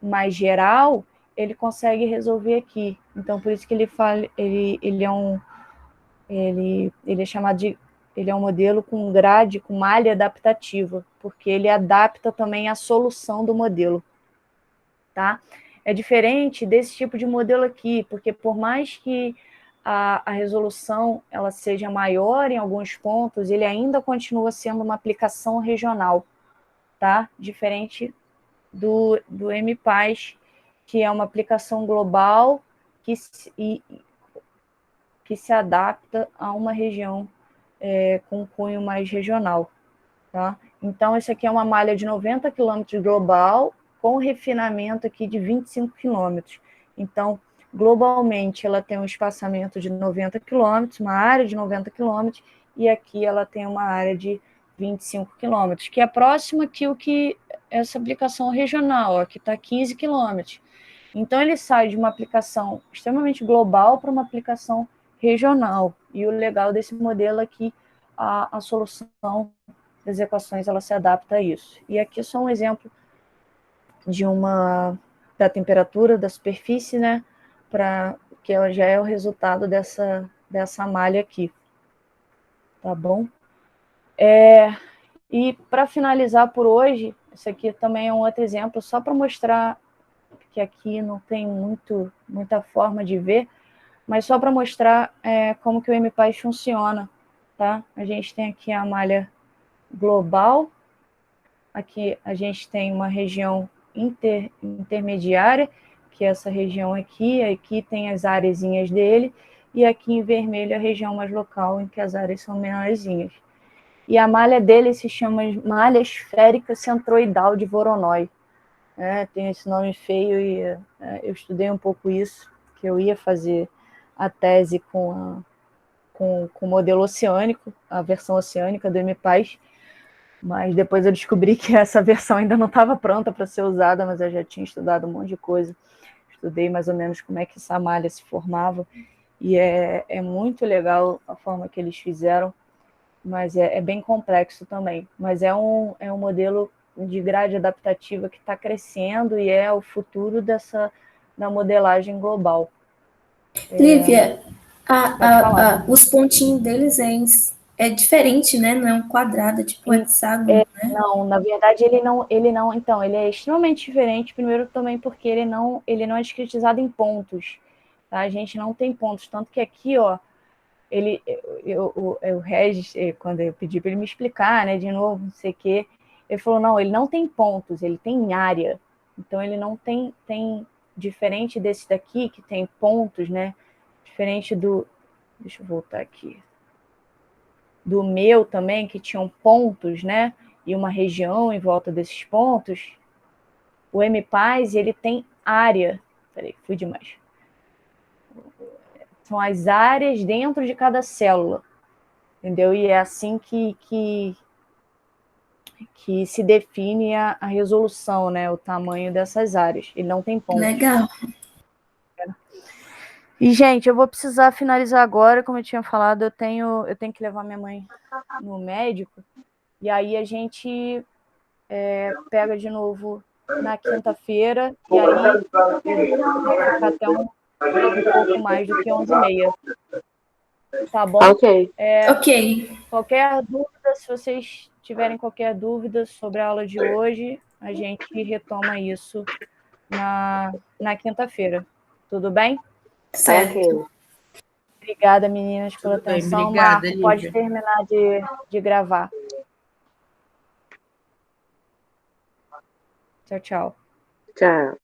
mais geral, ele consegue resolver aqui. Então, por isso que ele é chamado de, ele é um modelo com grade, com malha adaptativa, porque ele adapta também a solução do modelo, tá? É diferente desse tipo de modelo aqui, porque por mais que a resolução ela seja maior em alguns pontos, ele ainda continua sendo uma aplicação regional, tá? Diferente do MPAS, que é uma aplicação global que se adapta a uma região com cunho mais regional, tá? Então, esse aqui é uma malha de 90 km global, com refinamento aqui de 25 km. Então, globalmente, ela tem um espaçamento de 90 km, uma área de 90 km, e aqui ela tem uma área de 25 km, que é próxima que essa aplicação regional, ó, que está 15 km. Então, ele sai de uma aplicação extremamente global para uma aplicação regional. E o legal desse modelo é que a solução das equações ela se adapta a isso. E aqui é só um exemplo da temperatura da superfície, né? Que já é o resultado dessa malha aqui. Tá bom? E para finalizar por hoje, esse aqui também é um outro exemplo, só para mostrar que aqui não tem muita forma de ver, mas só para mostrar como que o MPAS funciona, tá? A gente tem aqui a malha global, aqui a gente tem uma região intermediária, que é essa região aqui tem as areazinhas dele, e aqui em vermelho a região mais local, em que as áreas são menorzinhas. E a malha dele se chama malha esférica centroidal de Voronoi. Tem esse nome feio e eu estudei um pouco isso, que eu ia fazer a tese com o modelo oceânico, a versão oceânica do MPAS, mas depois eu descobri que essa versão ainda não estava pronta para ser usada, mas eu já tinha estudado um monte de coisa. Estudei mais ou menos como é que essa malha se formava, e é muito legal a forma que eles fizeram, mas é bem complexo também. Mas é um modelo de grade adaptativa que está crescendo e é o futuro da modelagem global. Lívia, os pontinhos deles é diferente, né? Não é um quadrado, é tipo um hexágono, né? Não, na verdade ele não, então, ele é extremamente diferente, primeiro também porque ele não é discretizado em pontos, tá? A gente não tem pontos, tanto que aqui, ó, o Regis, quando eu pedi para ele me explicar, né, de novo, não sei o quê, ele falou, não, ele não tem pontos, ele tem área, então ele não tem diferente desse daqui, que tem pontos, né, diferente deixa eu voltar aqui, do meu também, que tinham pontos, né, e uma região em volta desses pontos, o MPAS, ele tem área, peraí, fui demais, são as áreas dentro de cada célula, entendeu? E é assim que se define a resolução, né, o tamanho dessas áreas, ele não tem pontos. Legal. E, gente, eu vou precisar finalizar agora, como eu tinha falado, eu tenho que levar minha mãe no médico, e aí a gente pega de novo na quinta-feira, e aí vai ficar até um pouco mais do que 11h30. Tá bom? Ok. Ok. Qualquer dúvida, se vocês tiverem qualquer dúvida sobre a aula de hoje, a gente retoma isso na quinta-feira. Tudo bem? Certo. Ok. Obrigada, meninas, pela Tudo bem, atenção. obrigada, Marco, pode Lívia. terminar de gravar. Tchau, tchau. Tchau.